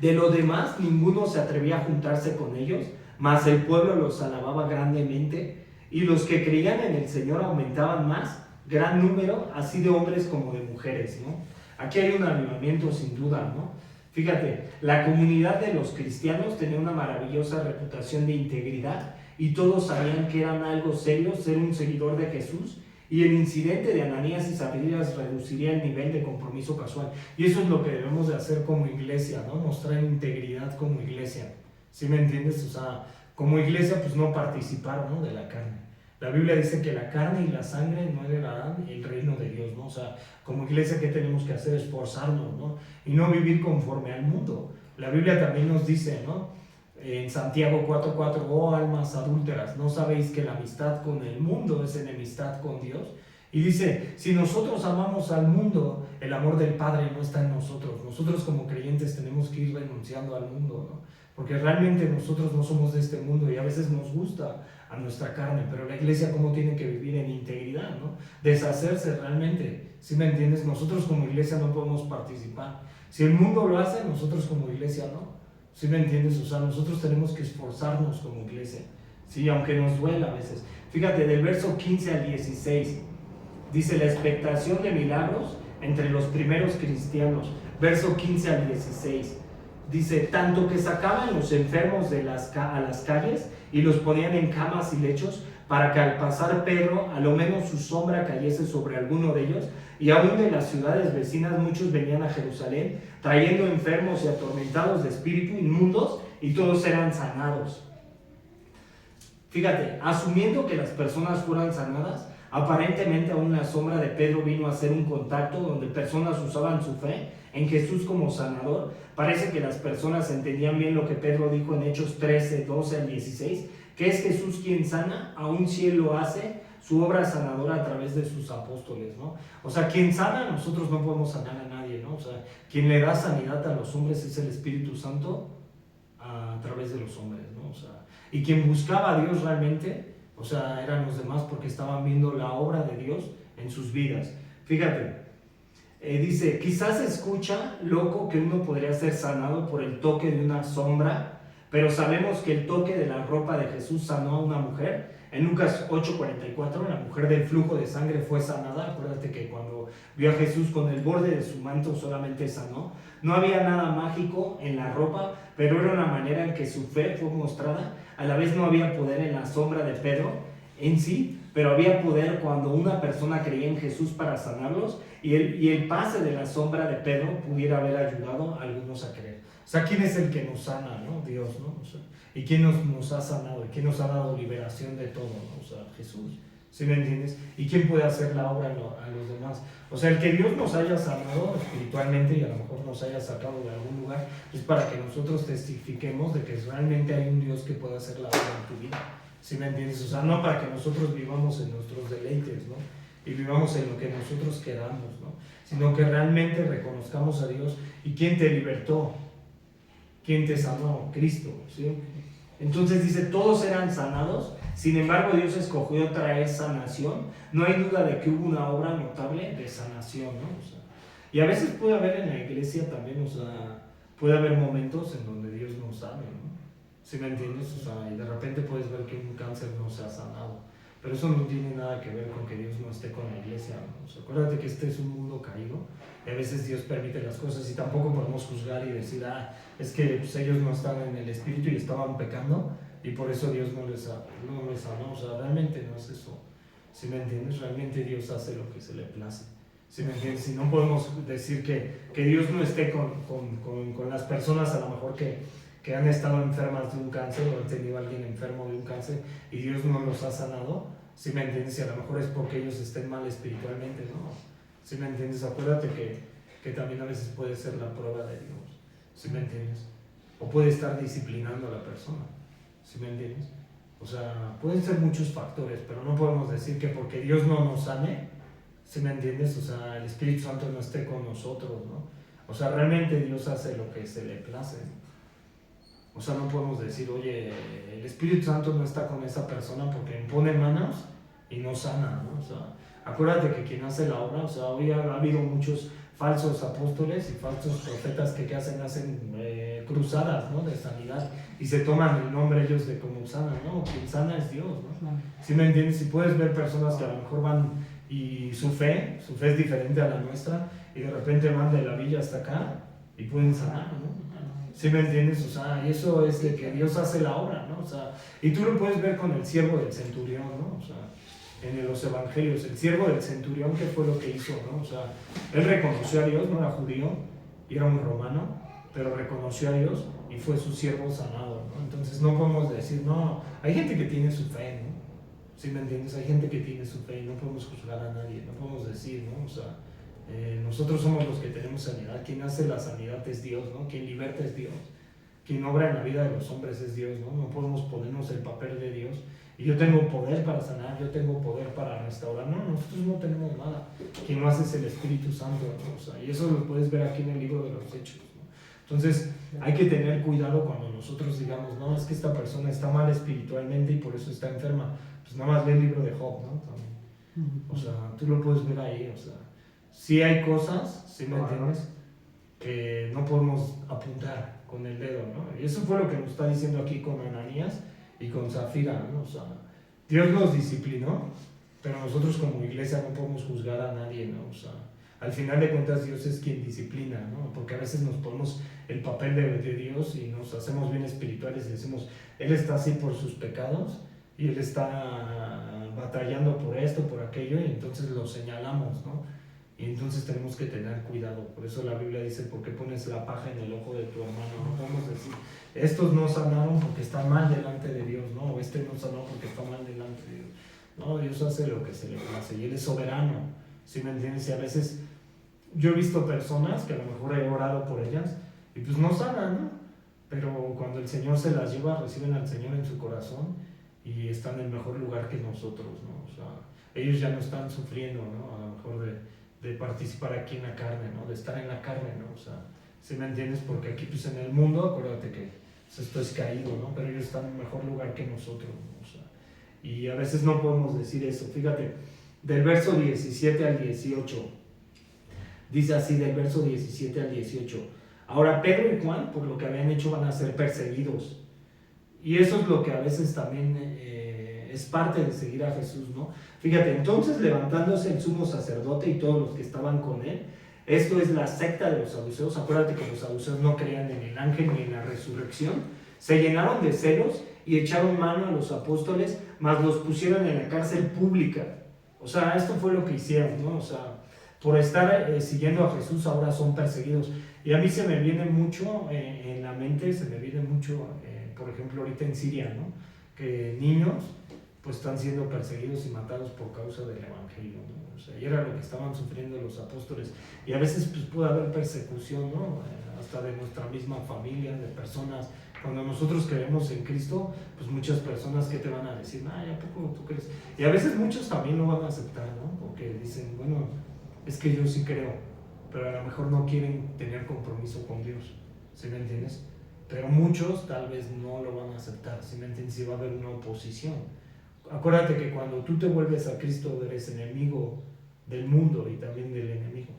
Speaker 1: De lo demás, ninguno se atrevía a juntarse con ellos, mas el pueblo los alababa grandemente, y los que creían en el Señor aumentaban más, gran número, así de hombres como de mujeres, ¿no? Aquí hay un avivamiento sin duda, ¿no? Fíjate, la comunidad de los cristianos tenía una maravillosa reputación de integridad, y todos sabían que era algo serio ser un seguidor de Jesús, y el incidente de Ananías y Zacarías reduciría el nivel de compromiso casual. Y eso es lo que debemos de hacer como iglesia, ¿no? Mostrar integridad como iglesia. ¿Sí me entiendes? O sea, como iglesia, pues no participar, ¿no? De la carne. La Biblia dice que la carne y la sangre no heredarán el reino de Dios, ¿no? O sea, como iglesia, ¿qué tenemos que hacer? Esforzarnos, ¿no? Y no vivir conforme al mundo. La Biblia también nos dice, ¿no? En Santiago 4:4, oh almas adúlteras, ¿no sabéis que la amistad con el mundo es enemistad con Dios? Y dice, si nosotros amamos al mundo, el amor del Padre no está en nosotros. Nosotros como creyentes tenemos que ir renunciando al mundo, ¿no? Porque realmente nosotros no somos de este mundo y a veces nos gusta a nuestra carne, pero la iglesia cómo tiene que vivir en integridad, ¿no? Deshacerse realmente, ¿sí me entiendes? Nosotros como iglesia no podemos participar. Si el mundo lo hace, nosotros como iglesia no. ¿Sí me entiendes? O sea, nosotros tenemos que esforzarnos como iglesia, ¿sí? Aunque nos duela a veces. Fíjate, del verso 15 al 16, dice la expectación de milagros entre los primeros cristianos. Verso 15 al 16, dice, tanto que sacaban los enfermos a las calles y los ponían en camas y lechos, para que al pasar Pedro, a lo menos su sombra cayese sobre alguno de ellos. Y aún de las ciudades vecinas muchos venían a Jerusalén, trayendo enfermos y atormentados de espíritu inmundos, y todos eran sanados. Fíjate, asumiendo que las personas fueran sanadas, aparentemente aún la sombra de Pedro vino a hacer un contacto donde personas usaban su fe en Jesús como sanador. Parece que las personas entendían bien lo que Pedro dijo en Hechos 13, 12 al 16, que es Jesús quien sana, aún si Él lo hace, su obra sanadora a través de sus apóstoles, ¿no? O sea, quien sana, nosotros no podemos sanar a nadie, ¿no? O sea, quien le da sanidad a los hombres es el Espíritu Santo a través de los hombres, ¿no? O sea, y quien buscaba a Dios realmente, o sea, eran los demás porque estaban viendo la obra de Dios en sus vidas. Fíjate, dice, quizás se escucha loco que uno podría ser sanado por el toque de una sombra, pero sabemos que el toque de la ropa de Jesús sanó a una mujer. En Lucas 8:44, la mujer del flujo de sangre fue sanada. Acuérdate que cuando vio a Jesús con el borde de su manto solamente sanó. No había nada mágico en la ropa, pero era una manera en que su fe fue mostrada. A la vez no había poder en la sombra de Pedro en sí, pero había poder cuando una persona creía en Jesús para sanarlos, y el pase de la sombra de Pedro pudiera haber ayudado a algunos a creer. O sea, ¿quién es el que nos sana, no? Dios, ¿no? O sea, ¿y quién nos ha sanado? ¿Y quién nos ha dado liberación de todo, ¿no? O sea, Jesús. ¿Sí me entiendes? ¿Y quién puede hacer la obra a los demás? O sea, el que Dios nos haya sanado espiritualmente y a lo mejor nos haya sacado de algún lugar, es para que nosotros testifiquemos de que realmente hay un Dios que puede hacer la obra en tu vida. ¿Sí me entiendes? O sea, no para que nosotros vivamos en nuestros deleites, ¿no? Y vivamos en lo que nosotros queramos, ¿no? Sino que realmente reconozcamos a Dios. ¿Y quién te libertó? ¿Quién te sanó? Cristo, ¿sí? Entonces dice, todos eran sanados, sin embargo Dios escogió traer sanación. No hay duda de que hubo una obra notable de sanación, ¿no? O sea, y a veces puede haber en la iglesia también, o sea, puede haber momentos en donde Dios no sabe, ¿no? ¿Sí me entiendes? O sea, y de repente puedes ver que un cáncer no se ha sanado. pero eso no tiene nada que ver con que Dios no esté con la iglesia, ¿no? O sea, acuérdate que este es un mundo caído, y a veces Dios permite las cosas y tampoco podemos juzgar y decir, es que pues, ellos no están en el Espíritu y estaban pecando, y por eso Dios no les sanó. O sea, realmente no es eso. ¿Sí me entiendes? Realmente Dios hace lo que se le place. ¿Sí me entiendes? Si no podemos decir que Dios no esté con las personas a lo mejor que han estado enfermas de un cáncer o han tenido a alguien enfermo de un cáncer y Dios no los ha sanado. ¿Sí me entiendes? Y a lo mejor es porque ellos estén mal espiritualmente, ¿no? ¿Sí me entiendes? Acuérdate que también a veces puede ser la prueba de Dios. ¿Sí me entiendes? O puede estar disciplinando a la persona. ¿Sí me entiendes? O sea, pueden ser muchos factores, pero no podemos decir que porque Dios no nos sane, ¿sí me entiendes? O sea, el Espíritu Santo no esté con nosotros, ¿no? O sea, realmente Dios hace lo que se le place, ¿no? O sea, no podemos decir, oye, el Espíritu Santo no está con esa persona porque impone manos y no sana, ¿no? O sea, acuérdate que quien hace la obra, o sea, hoy ha habido muchos falsos apóstoles y falsos profetas que hacen cruzadas, ¿no? De sanidad y se toman el nombre ellos de como sanan, ¿no? Quien sana es Dios, ¿no? ¿Sí me entiendes? Si puedes ver personas que a lo mejor van y su fe es diferente a la nuestra y de repente van de la villa hasta acá y pueden sanar, ¿no? ¿Sí me entiendes? O sea, y eso es de que Dios hace la obra, ¿no? O sea, y tú lo puedes ver con el siervo del centurión, ¿no? O sea, en los evangelios, el siervo del centurión, ¿qué fue lo que hizo, no? O sea, él reconoció a Dios, no era judío, era un romano, pero reconoció a Dios y fue su siervo sanado, ¿no? Entonces no podemos decir, no, hay gente que tiene su fe, ¿no? ¿Sí me entiendes? Hay gente que tiene su fe y no podemos juzgar a nadie, no podemos decir, ¿no? O sea, nosotros somos los que tenemos sanidad, quien hace la sanidad es Dios, ¿no? Quien liberta es Dios, quien obra en la vida de los hombres es Dios, ¿no? No podemos ponernos el papel de Dios y yo tengo poder para sanar, yo tengo poder para restaurar, no, nosotros no tenemos nada, quien lo hace es el Espíritu Santo, ¿no? O sea, y eso lo puedes ver aquí en el libro de los Hechos, ¿no? Entonces hay que tener cuidado cuando nosotros digamos, no, es que esta persona está mal espiritualmente y por eso está enferma, pues nada más lee el libro de Job, ¿no? También. O sea, tú lo puedes ver ahí, o sea, sí hay cosas, ¿sí me entiendes? Que no podemos apuntar con el dedo, ¿no? Y eso fue lo que nos está diciendo aquí con Ananías y con Zafira, ¿no? O sea, Dios nos disciplinó, pero nosotros como iglesia no podemos juzgar a nadie, ¿no? O sea, al final de cuentas Dios es quien disciplina, ¿no? Porque a veces nos ponemos el papel de Dios y nos hacemos bien espirituales y decimos, Él está así por sus pecados y Él está batallando por esto, por aquello, y entonces lo señalamos, ¿no? Y entonces tenemos que tener cuidado. Por eso la Biblia dice, ¿por qué pones la paja en el ojo de tu hermano? No podemos decir, estos no sanaron porque están mal delante de Dios, ¿no? O este no sanó porque está mal delante de Dios. No, Dios hace lo que se le place y Él es soberano. ¿Sí me entiendes? Y a veces yo he visto personas que a lo mejor he orado por ellas y pues no sanan, ¿no? Pero cuando el Señor se las lleva, reciben al Señor en su corazón y están en mejor lugar que nosotros, ¿no? O sea, ellos ya no están sufriendo, ¿no? A lo mejor de participar aquí en la carne, ¿no? De estar en la carne, ¿no? O sea, ¿sí me entiendes? Porque aquí pues en el mundo, acuérdate que pues, esto es caído, ¿no? Pero ellos están en mejor lugar que nosotros, ¿no? O sea, y a veces no podemos decir eso. Fíjate, del verso 17 al 18, dice así del verso 17 al 18, ahora Pedro y Juan, por lo que habían hecho, van a ser perseguidos. Y eso es lo que a veces también es parte de seguir a Jesús, ¿no? Fíjate, entonces levantándose el sumo sacerdote y todos los que estaban con él, esto es la secta de los saduceos, acuérdate que los saduceos no creían en el ángel ni en la resurrección, se llenaron de celos y echaron mano a los apóstoles, mas los pusieron en la cárcel pública. O sea, esto fue lo que hicieron, ¿no? O sea, por estar siguiendo a Jesús ahora son perseguidos. Y a mí se me viene mucho en la mente, se me viene mucho, por ejemplo, ahorita en Siria, ¿no? Que niños pues están siendo perseguidos y matados por causa del evangelio, ¿no? O sea, y era lo que estaban sufriendo los apóstoles. Y a veces pues puede haber persecución, ¿no? Hasta de nuestra misma familia, de personas. Cuando nosotros creemos en Cristo, pues muchas personas que te van a decir, ay, ¿a poco tú crees? Y a veces muchos también lo van a aceptar, ¿no? Porque dicen, bueno, es que yo sí creo, pero a lo mejor no quieren tener compromiso con Dios, ¿sí me entiendes? Pero muchos tal vez no lo van a aceptar, ¿sí me entiendes? Y va a haber una oposición. Acuérdate que cuando tú te vuelves a Cristo eres enemigo del mundo y también del enemigo.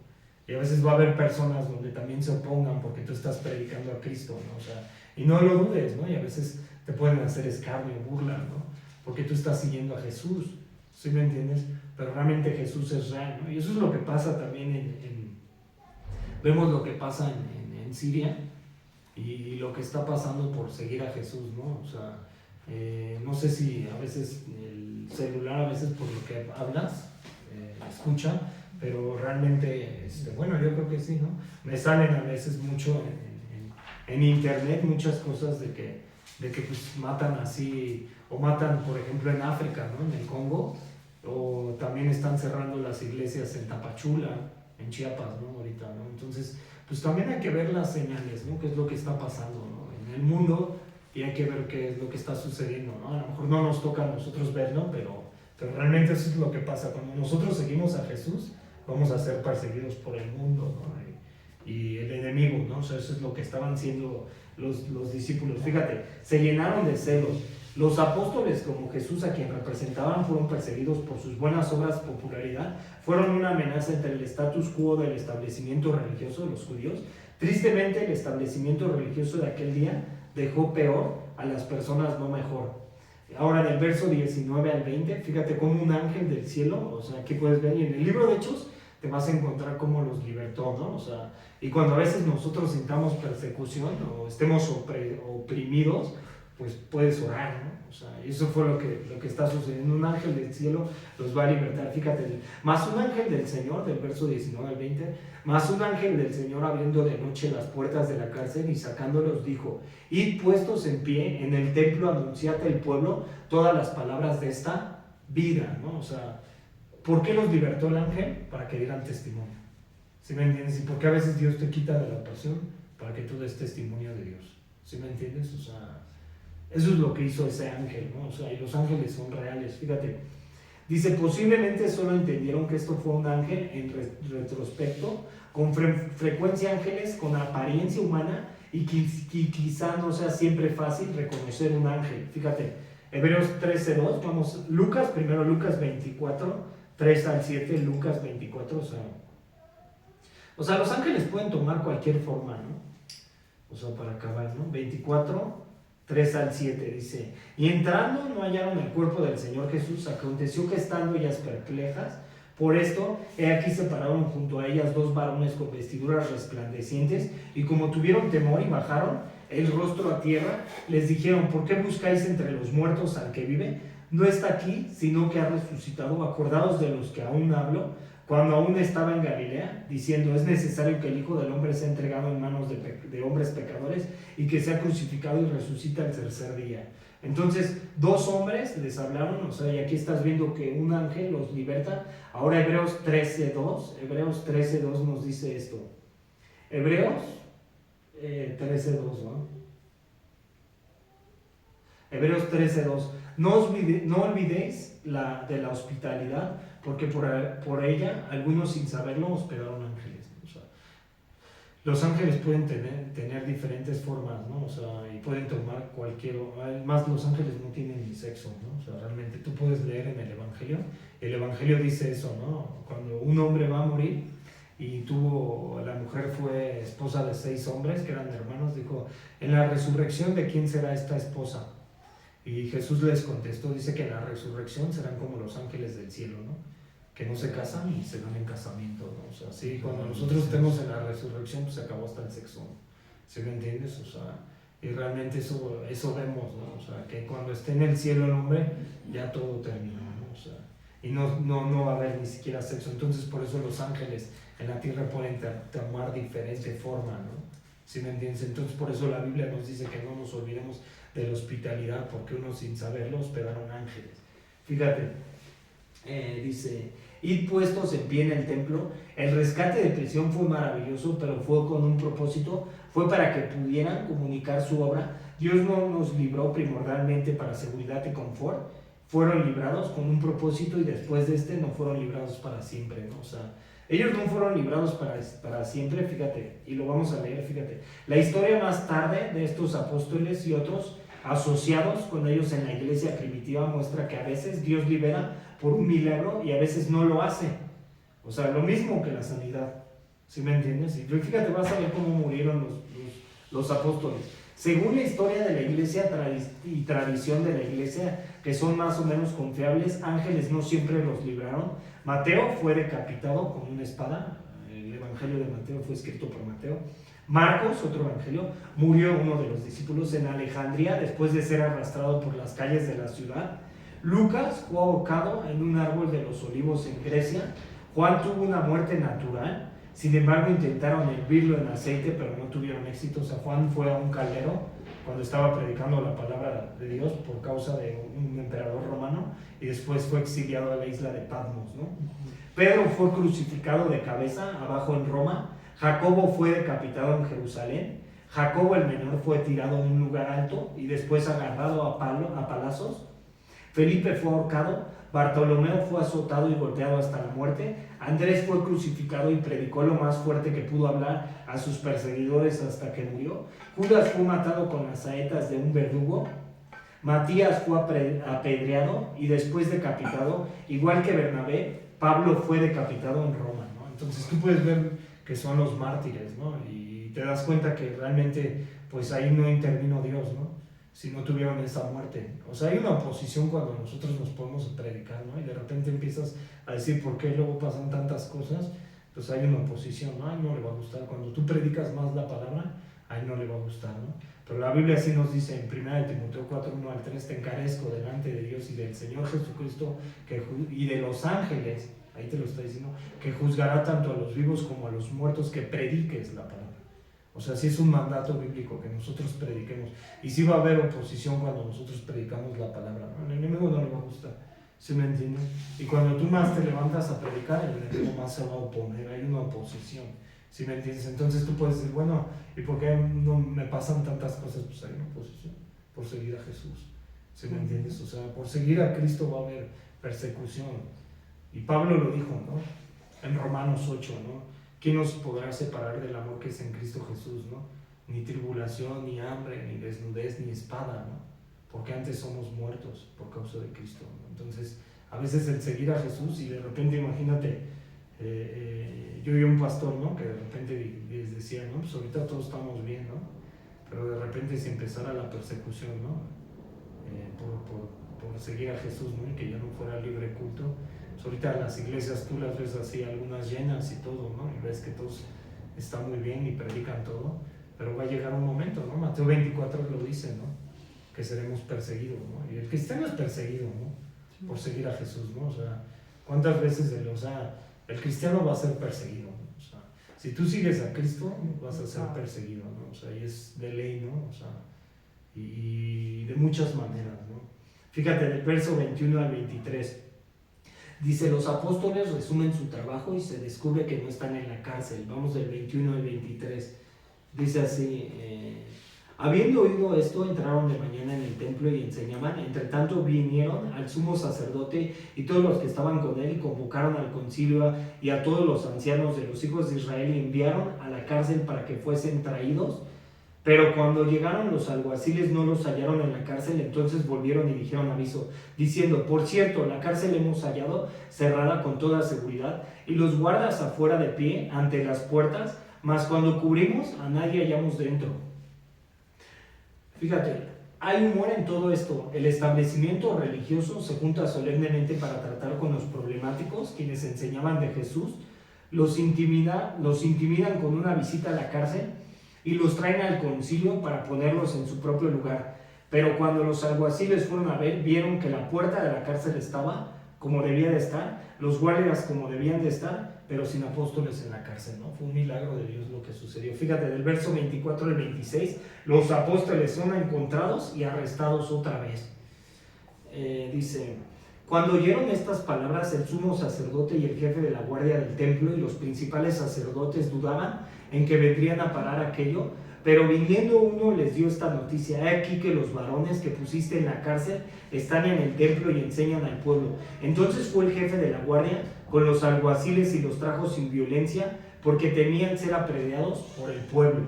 Speaker 1: Y a veces va a haber personas donde también se opongan porque tú estás predicando a Cristo, ¿no? O sea, y no lo dudes, ¿no? Y a veces te pueden hacer escarnio, burla, ¿no? Porque tú estás siguiendo a Jesús. ¿sí me entiendes? Pero realmente Jesús es real, ¿no? Y eso es lo que pasa también vemos lo que pasa en Siria y lo que está pasando por seguir a Jesús, ¿no? O sea, no sé si a veces el celular, a veces por lo que hablas, escucha, pero realmente, bueno, yo creo que sí, ¿no? Me salen a veces mucho en internet muchas cosas de que pues matan así, o matan, por ejemplo, en África, ¿no? En el Congo, o también están cerrando las iglesias en Tapachula, en Chiapas, ¿no? Ahorita, ¿no? Entonces, pues también hay que ver las señales, ¿no? ¿Qué es lo que está pasando, ¿no? En el mundo, y hay que ver qué es lo que está sucediendo, ¿no? A lo mejor no nos toca a nosotros verlo, pero realmente eso es lo que pasa. Cuando nosotros seguimos a Jesús, vamos a ser perseguidos por el mundo, ¿no? Y el enemigo, ¿no? O sea, eso es lo que estaban siendo los discípulos. Fíjate, se llenaron de celos. Los apóstoles, como Jesús, a quien representaban, fueron perseguidos por sus buenas obras, popularidad, fueron una amenaza entre el status quo del establecimiento religioso de los judíos. Tristemente, el establecimiento religioso de aquel día dejó peor a las personas, no mejor. Ahora, del verso 19 al 20, fíjate cómo un ángel del cielo, o sea, aquí puedes ver, y en el libro de Hechos te vas a encontrar cómo los libertó, ¿no? O sea, y cuando a veces nosotros sintamos persecución o estemos oprimidos, pues puedes orar, ¿no? O sea, eso fue lo que está sucediendo. Un ángel del cielo los va a libertar. Fíjate, más un ángel del Señor, del verso 19 al 20, más un ángel del Señor abriendo de noche las puertas de la cárcel y sacándolos dijo: id puestos en pie en el templo, anunciad al pueblo todas las palabras de esta vida, ¿no? O sea, ¿por qué los libertó el ángel? Para que dieran testimonio. ¿Sí me entiendes? ¿Y por qué a veces Dios te quita de la pasión? Para que tú des testimonio de Dios. ¿Sí me entiendes? O sea, eso es lo que hizo ese ángel, ¿no? O sea, y los ángeles son reales. Fíjate, dice, posiblemente solo entendieron que esto fue un ángel en retrospecto, con frecuencia ángeles con apariencia humana, y quizá no sea siempre fácil reconocer un ángel. Fíjate, Hebreos 13:2, vamos, primero Lucas 24, 3 al 7, Lucas 24, o sea, los ángeles pueden tomar cualquier forma, ¿no? O sea, para acabar, ¿no? 24, 3 al 7 dice: y entrando no hallaron el cuerpo del Señor Jesús. Aconteció que estando ellas perplejas por esto, he aquí se pararon junto a ellas dos varones con vestiduras resplandecientes, y como tuvieron temor y bajaron el rostro a tierra, les dijeron: ¿por qué buscáis entre los muertos al que vive? No está aquí, sino que ha resucitado. Acordaos de los que aún hablo, cuando aún estaba en Galilea, diciendo: es necesario que el Hijo del Hombre sea entregado en manos de hombres pecadores, y que sea crucificado y resucita el tercer día. Entonces, dos hombres les hablaron, o sea, y aquí estás viendo que un ángel los liberta. Ahora Hebreos 13:2 nos dice esto. Hebreos 13:2, ¿no? Hebreos 13:2. No olvidéis de la hospitalidad, porque por ella algunos sin saberlo hospedaron ángeles. O sea, los ángeles pueden tener diferentes formas, ¿no? O sea, y pueden tomar cualquier... Además, los ángeles no tienen ni sexo, ¿no? O sea, realmente tú puedes leer en el Evangelio dice eso, ¿no? Cuando un hombre va a morir y la mujer fue esposa de 6 hombres que eran hermanos, dijo: en la resurrección, ¿de quién será esta esposa? Y Jesús les contestó, dice que en la resurrección serán como los ángeles del cielo, ¿no? Que no se casan y se dan en casamiento, ¿no? O sea, sí, cuando nosotros estemos en la resurrección, pues se acabó hasta el sexo, ¿no? ¿Sí me entiendes? O sea, y realmente eso vemos, ¿no? O sea, que cuando esté en el cielo el hombre, ya todo terminó, ¿no? O sea, y no va a haber ni siquiera sexo. Entonces, por eso los ángeles en la tierra pueden tomar diferente forma, ¿no? ¿Sí me entiendes? Entonces, por eso la Biblia nos dice que no nos olvidemos de la hospitalidad, porque uno sin saberlo hospedaron ángeles. Fíjate, dice: id puestos en pie en el templo. El rescate de prisión fue maravilloso, pero fue con un propósito, fue para que pudieran comunicar su obra. Dios no nos libró primordialmente para seguridad y confort, fueron librados con un propósito, y después de no fueron librados para siempre, ¿no? O sea, ellos no fueron librados para siempre, fíjate, y lo vamos a leer, fíjate. La historia más tarde de estos apóstoles y otros asociados con ellos en la iglesia primitiva muestra que a veces Dios libera por un milagro y a veces no lo hace. O sea, lo mismo que la sanidad, ¿sí me entiendes? Y fíjate, vas a ver cómo murieron los apóstoles. Según la historia de la iglesia y tradición de la iglesia, que son más o menos confiables. Ángeles no siempre los libraron. Mateo fue decapitado con una espada. El evangelio de Mateo fue escrito por Mateo. Marcos, otro evangelio, murió uno de los discípulos en Alejandría después de ser arrastrado por las calles de la ciudad. Lucas fue ahorcado en un árbol de los Olivos en Grecia. Juan tuvo una muerte natural. Sin embargo, intentaron hervirlo en aceite, pero no tuvieron éxito. O sea, Juan fue a un caldero cuando estaba predicando la palabra de Dios por causa de un emperador romano, y después fue exiliado a la isla de Patmos, ¿no? Pedro fue crucificado de cabeza abajo en Roma. Jacobo fue decapitado en Jerusalén. Jacobo el menor fue tirado en un lugar alto y después agarrado a palazos. Felipe fue ahorcado. Bartolomeo fue azotado y golpeado hasta la muerte. Andrés fue crucificado y predicó lo más fuerte que pudo hablar a sus perseguidores hasta que murió. Judas fue matado con las saetas de un verdugo. Matías fue apedreado y después decapitado. Igual que Bernabé, Pablo fue decapitado en Roma, ¿no? Entonces tú puedes ver que son los mártires, ¿no? Y te das cuenta que realmente pues ahí no intervino Dios, ¿no? Si no tuvieron esa muerte. O sea, hay una oposición cuando nosotros nos ponemos a predicar, ¿no? Y de repente empiezas a decir por qué luego pasan tantas cosas, pues hay una oposición, ¿no? A él no le va a gustar. Cuando tú predicas más la palabra, a él no le va a gustar, ¿no? Pero la Biblia sí nos dice en 1 Timoteo 4, 1 al 3, te encarezco delante de Dios y del Señor Jesucristo y de los ángeles, ahí te lo está diciendo, que juzgará tanto a los vivos como a los muertos, que prediques la palabra. O sea, sí es un mandato bíblico que nosotros prediquemos. Y sí va a haber oposición cuando nosotros predicamos la palabra, ¿no? El enemigo no le va a gustar, ¿sí me entiendes? Y cuando tú más te levantas a predicar, el enemigo más se va a oponer, hay una oposición, ¿sí me entiendes? Entonces tú puedes decir, bueno, ¿y por qué no me pasan tantas cosas? Pues hay una oposición, por seguir a Jesús, ¿sí me entiendes? O sea, por seguir a Cristo va a haber persecución. Y Pablo lo dijo, ¿no? En Romanos 8, ¿no? ¿Quién nos podrá separar del amor que es en Cristo Jesús, ¿no? Ni tribulación, ni hambre, ni desnudez, ni espada, ¿no? Porque antes somos muertos por causa de Cristo, ¿no? Entonces, a veces el seguir a Jesús, y de repente, imagínate, yo vi un pastor, ¿no? Que de repente les decía, ¿no? Pues ahorita todos estamos bien, ¿no? Pero de repente si empezara la persecución, ¿no? Por seguir a Jesús, ¿no? Y que ya no fuera libre culto. Pues ahorita las iglesias tú las ves así, algunas llenas y todo, ¿no? Y ves que todos están muy bien y predican todo, pero va a llegar un momento, ¿no? Mateo 24 lo dice, ¿no? Que seremos perseguidos, ¿no? Y el cristiano es perseguido, ¿no? Por seguir a Jesús, ¿no? O sea, ¿cuántas veces el cristiano va a ser perseguido, ¿no? O sea, si tú sigues a Cristo, vas a ser perseguido, ¿no? O sea, y es de ley, ¿no? O sea, y de muchas maneras, ¿no? Fíjate, del verso 21 al 23. Dice, los apóstoles resumen su trabajo y se descubre que no están en la cárcel. Vamos del 21 al 23. Dice así, habiendo oído esto, entraron de mañana en el templo y enseñaban. Entre tanto vinieron al sumo sacerdote y todos los que estaban con él y convocaron al concilio y a todos los ancianos de los hijos de Israel y enviaron a la cárcel para que fuesen traídos. Pero cuando llegaron los alguaciles no los hallaron en la cárcel, entonces volvieron y dijeron aviso, diciendo, por cierto, la cárcel hemos hallado cerrada con toda seguridad, y los guardas afuera de pie ante las puertas, mas cuando cubrimos a nadie hallamos dentro. Fíjate, hay humor en todo esto. El establecimiento religioso se junta solemnemente para tratar con los problemáticos, quienes enseñaban de Jesús, los intimidan con una visita a la cárcel, y los traen al concilio para ponerlos en su propio lugar. Pero cuando los alguaciles fueron a ver, vieron que la puerta de la cárcel estaba como debía de estar, los guardias como debían de estar, pero sin apóstoles en la cárcel, ¿no? Fue un milagro de Dios lo que sucedió. Fíjate, del verso 24 al 26, los apóstoles son encontrados y arrestados otra vez. Dice, cuando oyeron estas palabras, el sumo sacerdote y el jefe de la guardia del templo y los principales sacerdotes dudaban en que vendrían a parar aquello, pero viniendo uno les dio esta noticia: he aquí que los varones que pusiste en la cárcel están en el templo y enseñan al pueblo. Entonces fue el jefe de la guardia con los alguaciles y los trajo sin violencia, porque temían ser apedreados por el pueblo.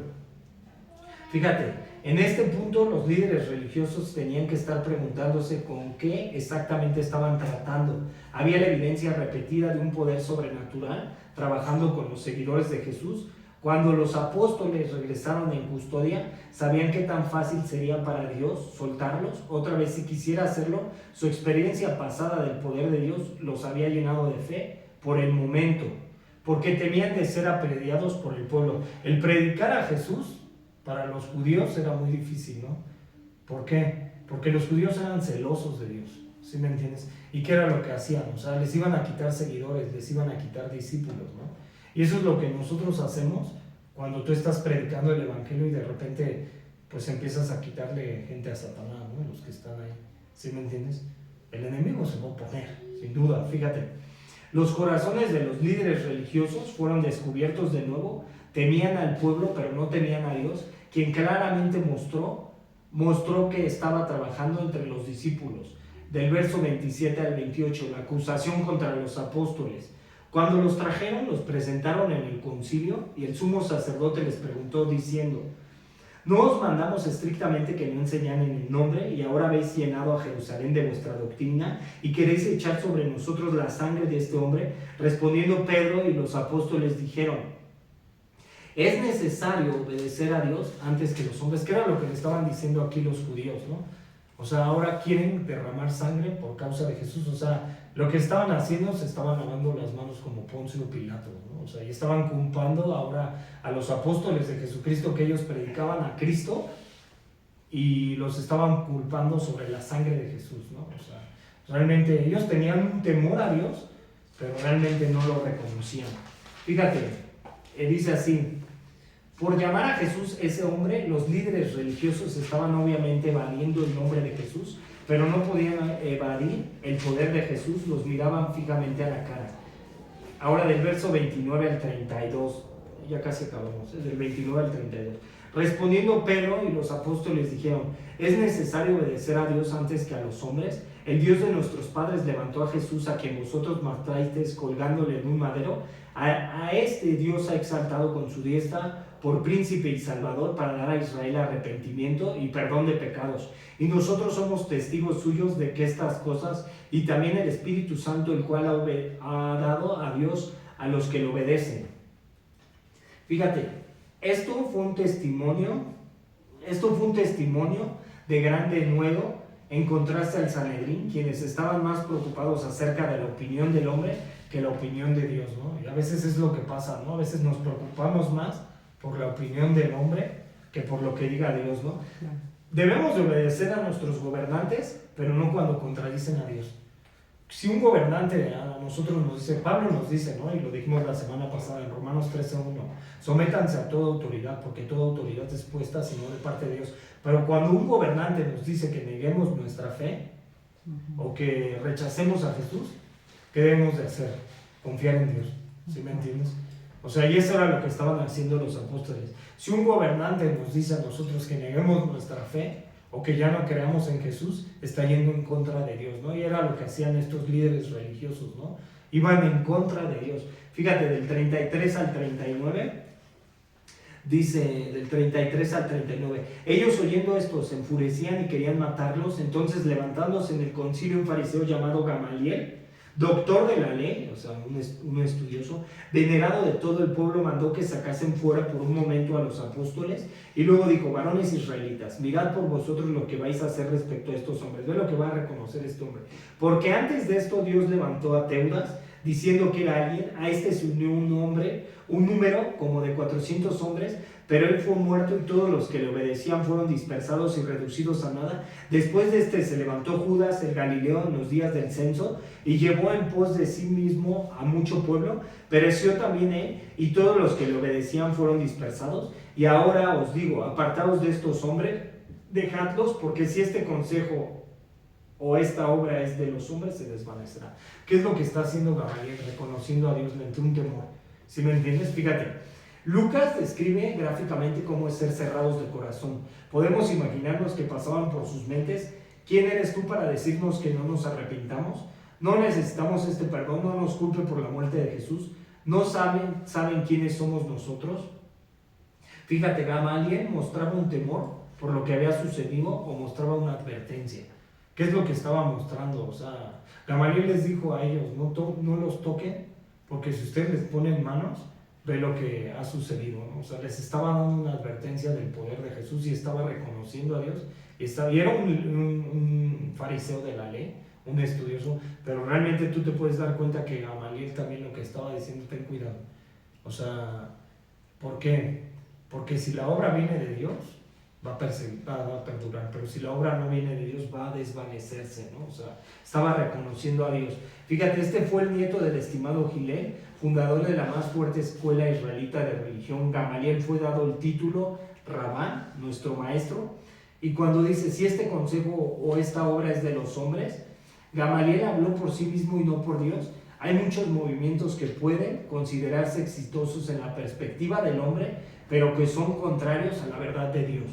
Speaker 1: Fíjate, en este punto los líderes religiosos tenían que estar preguntándose con qué exactamente estaban tratando. Había la evidencia repetida de un poder sobrenatural trabajando con los seguidores de Jesús,
Speaker 2: Cuando los apóstoles regresaron en custodia, sabían qué tan fácil sería para Dios soltarlos. Otra vez, si quisiera hacerlo, su experiencia pasada del poder de Dios los había llenado de fe por el momento, porque temían de ser apedreados por el pueblo. El predicar a Jesús para los judíos era muy difícil, ¿no? ¿Por qué? Porque los judíos eran celosos de Dios, ¿sí me entiendes? ¿Y qué era lo que hacían? O sea, les iban a quitar seguidores, les iban a quitar discípulos, ¿no? Y eso es lo que nosotros hacemos cuando tú estás predicando el evangelio y de repente pues empiezas a quitarle gente a Satanás, ¿no? Los que están ahí, ¿sí me entiendes? El enemigo se va a oponer, sin duda, fíjate. Los corazones de los líderes religiosos fueron descubiertos de nuevo, temían al pueblo pero no temían a Dios, quien claramente mostró que estaba trabajando entre los discípulos. Del verso 27 al 28, la acusación contra los apóstoles. Cuando los trajeron, los presentaron en el concilio y el sumo sacerdote les preguntó diciendo: ¿no os mandamos estrictamente que no enseñan en el nombre y ahora habéis llenado a Jerusalén de vuestra doctrina y queréis echar sobre nosotros la sangre de este hombre? Respondiendo Pedro y los apóstoles dijeron: es necesario obedecer a Dios antes que los hombres, que era lo que le estaban diciendo aquí los judíos, ¿no? O sea, ahora quieren derramar sangre por causa de Jesús. O sea, lo que estaban haciendo, se estaban lavando las manos como Poncio Pilato, ¿no? O sea, y estaban culpando ahora a los apóstoles de Jesucristo, que ellos predicaban a Cristo, y los estaban culpando sobre la sangre de Jesús, ¿no? O sea, realmente ellos tenían un temor a Dios, pero realmente no lo reconocían. Fíjate, dice así: por llamar a Jesús ese hombre, los líderes religiosos estaban obviamente evadiendo el nombre de Jesús, pero no podían evadir el poder de Jesús, los miraban fijamente a la cara. Ahora del verso 29 al 32, ya casi acabamos, del 29 al 32. Respondiendo Pedro y los apóstoles dijeron: es necesario obedecer a Dios antes que a los hombres. El Dios de nuestros padres levantó a Jesús, a quien vosotros matasteis colgándole en un madero. A este Dios ha exaltado con su diestra por príncipe y salvador, para dar a Israel arrepentimiento y perdón de pecados. Y nosotros somos testigos suyos de que estas cosas, y también el Espíritu Santo, el cual ha dado a Dios a los que le obedecen. Fíjate, esto fue un testimonio de gran denuedo en contraste al Sanedrín, quienes estaban más preocupados acerca de la opinión del hombre que la opinión de Dios, ¿no? Y a veces es lo que pasa, ¿no? A veces nos preocupamos más por la opinión del hombre que por lo que diga Dios, ¿no? Debemos de obedecer a nuestros gobernantes, pero no cuando contradicen a Dios. Si un gobernante a nosotros nos dice, Pablo nos dice, ¿no? Y lo dijimos la semana pasada en Romanos 13:1, sométanse a toda autoridad, porque toda autoridad es puesta sino de parte de Dios. Pero cuando un gobernante nos dice que neguemos nuestra fe o que rechacemos a Jesús, ¿qué debemos de hacer? Confiar en Dios, ¿sí me entiendes? O sea, y eso era lo que estaban haciendo los apóstoles. Si un gobernante nos dice a nosotros que neguemos nuestra fe o que ya no creamos en Jesús, está yendo en contra de Dios, ¿no? Y era lo que hacían estos líderes religiosos, ¿no? Iban en contra de Dios. Fíjate, del 33 al 39, dice, del 33 al 39, ellos oyendo esto se enfurecían y querían matarlos. Entonces, levantándose en el concilio un fariseo llamado Gamaliel, doctor de la ley, o sea, un estudioso, venerado de todo el pueblo, mandó que sacasen fuera por un momento a los apóstoles y luego dijo: varones israelitas, mirad por vosotros lo que vais a hacer respecto a estos hombres. Ve lo que va a reconocer este hombre. Porque antes de esto Dios levantó a Teudas, diciendo que era alguien. A este se unió un número como de 400 hombres, pero él fue muerto y todos los que le obedecían fueron dispersados y reducidos a nada. Después de este se levantó Judas el Galileo en los días del censo y llevó en pos de sí mismo a mucho pueblo. Pereció también él y todos los que le obedecían fueron dispersados. Y ahora os digo, apartaos de estos hombres, dejadlos, porque si este consejo o esta obra es de los hombres, se desvanecerá. ¿Qué es lo que está haciendo Gamaliel? Reconociendo a Dios, le entró un temor. ¿Sí me entiendes? Fíjate, Lucas describe gráficamente cómo es ser cerrados de corazón. Podemos imaginarnos que pasaban por sus mentes: ¿quién eres tú para decirnos que no nos arrepintamos? No necesitamos este perdón, no nos culpe por la muerte de Jesús. ¿No saben quiénes somos nosotros? Fíjate, Gamaliel mostraba un temor por lo que había sucedido o mostraba una advertencia. ¿Qué es lo que estaba mostrando? O sea, Gamaliel les dijo a ellos: no los toquen, porque si ustedes les ponen manos,
Speaker 1: ve lo que ha sucedido, ¿no? O sea, les estaba dando una advertencia del poder de Jesús y estaba reconociendo a Dios. Y era un fariseo de la ley, un estudioso, pero realmente tú te puedes dar cuenta que Gamaliel también lo que estaba diciendo, ten cuidado. O sea, ¿por qué? Porque si la obra viene de Dios, va a perdurar, pero si la obra no viene de Dios, va a desvanecerse, ¿no? O sea, estaba reconociendo a Dios. Fíjate, este fue el nieto del estimado Gilel, fundador de la más fuerte escuela israelita de religión. Gamaliel fue dado el título Rabán, nuestro maestro, y cuando dice, si este consejo o esta obra es de los hombres, Gamaliel habló por sí mismo y no por Dios. Hay muchos movimientos que pueden considerarse exitosos en la perspectiva del hombre, pero que son contrarios a la verdad de Dios.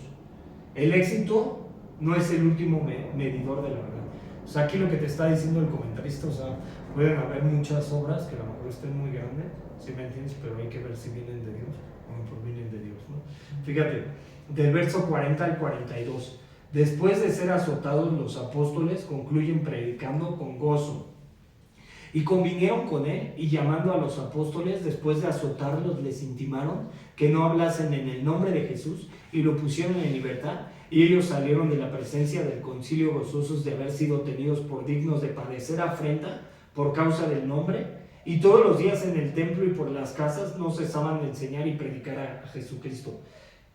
Speaker 1: El éxito no es el último medidor de la verdad. O sea, aquí lo que te está diciendo el comentarista, o sea, pueden haber muchas obras que a lo mejor estén muy grandes, ¿sí me entiendes? Pero hay que ver si vienen de Dios o no provienen de Dios, ¿no? Fíjate, del verso 40 al 42. Después de ser azotados, los apóstoles concluyen predicando con gozo. Y convinieron con él, y llamando a los apóstoles, después de azotarlos, les intimaron que no hablasen en el nombre de Jesús, y lo pusieron en libertad. Y ellos salieron de la presencia del concilio gozosos de haber sido tenidos por dignos de padecer afrenta por causa del nombre. Y todos los días en el templo y por las casas no cesaban de enseñar y predicar a Jesucristo.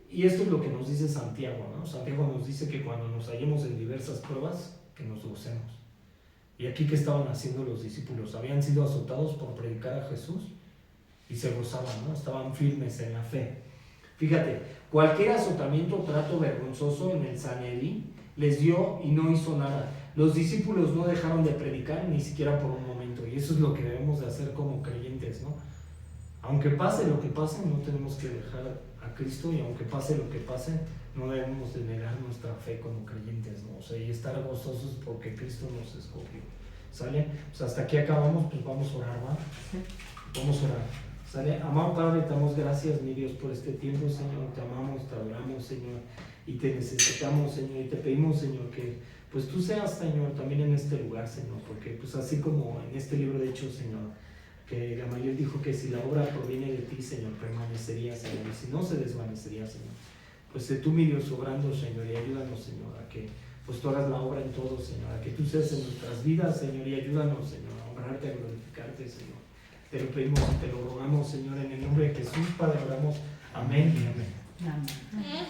Speaker 1: Y esto es lo que nos dice Santiago, ¿no? Santiago nos dice que cuando nos hallemos en diversas pruebas, que nos gocemos. Y aquí, ¿qué estaban haciendo los discípulos? Habían sido azotados por predicar a Jesús y se gozaban, ¿no? Estaban firmes en la fe. Fíjate, cualquier azotamiento o trato vergonzoso en el Sanedrín les dio y no hizo nada. Los discípulos no dejaron de predicar ni siquiera por un momento, y eso es lo que debemos de hacer como creyentes, ¿no? Aunque pase lo que pase, no tenemos que dejar a Cristo, y aunque pase lo que pase, no debemos de negar nuestra fe como creyentes, ¿no? O sea, y estar gozosos porque Cristo nos escogió, ¿sale? Pues hasta aquí acabamos, pues vamos a orar, ¿va? Vamos a orar, ¿sale? Amado Padre, te damos gracias, mi Dios, por este tiempo, Señor. Te amamos, te adoramos, Señor, y te necesitamos, Señor, y te pedimos, Señor, que pues tú seas, Señor, también en este lugar, Señor, porque pues así como en este libro de Hechos, Señor, que Gamaliel dijo que si la obra proviene de ti, Señor, permanecería, Señor, y si no, se desvanecería, Señor. Pues tú, mi Dios, obrando, Señor, y ayúdanos, Señor, a que pues tú hagas la obra en todo, Señor, a que tú seas en nuestras vidas, Señor, y ayúdanos, Señor, a honrarte, a glorificarte, Señor. Te lo pedimos y te lo rogamos, Señor, en el nombre de Jesús, Padre, oramos. Amén y amén.
Speaker 3: Amén.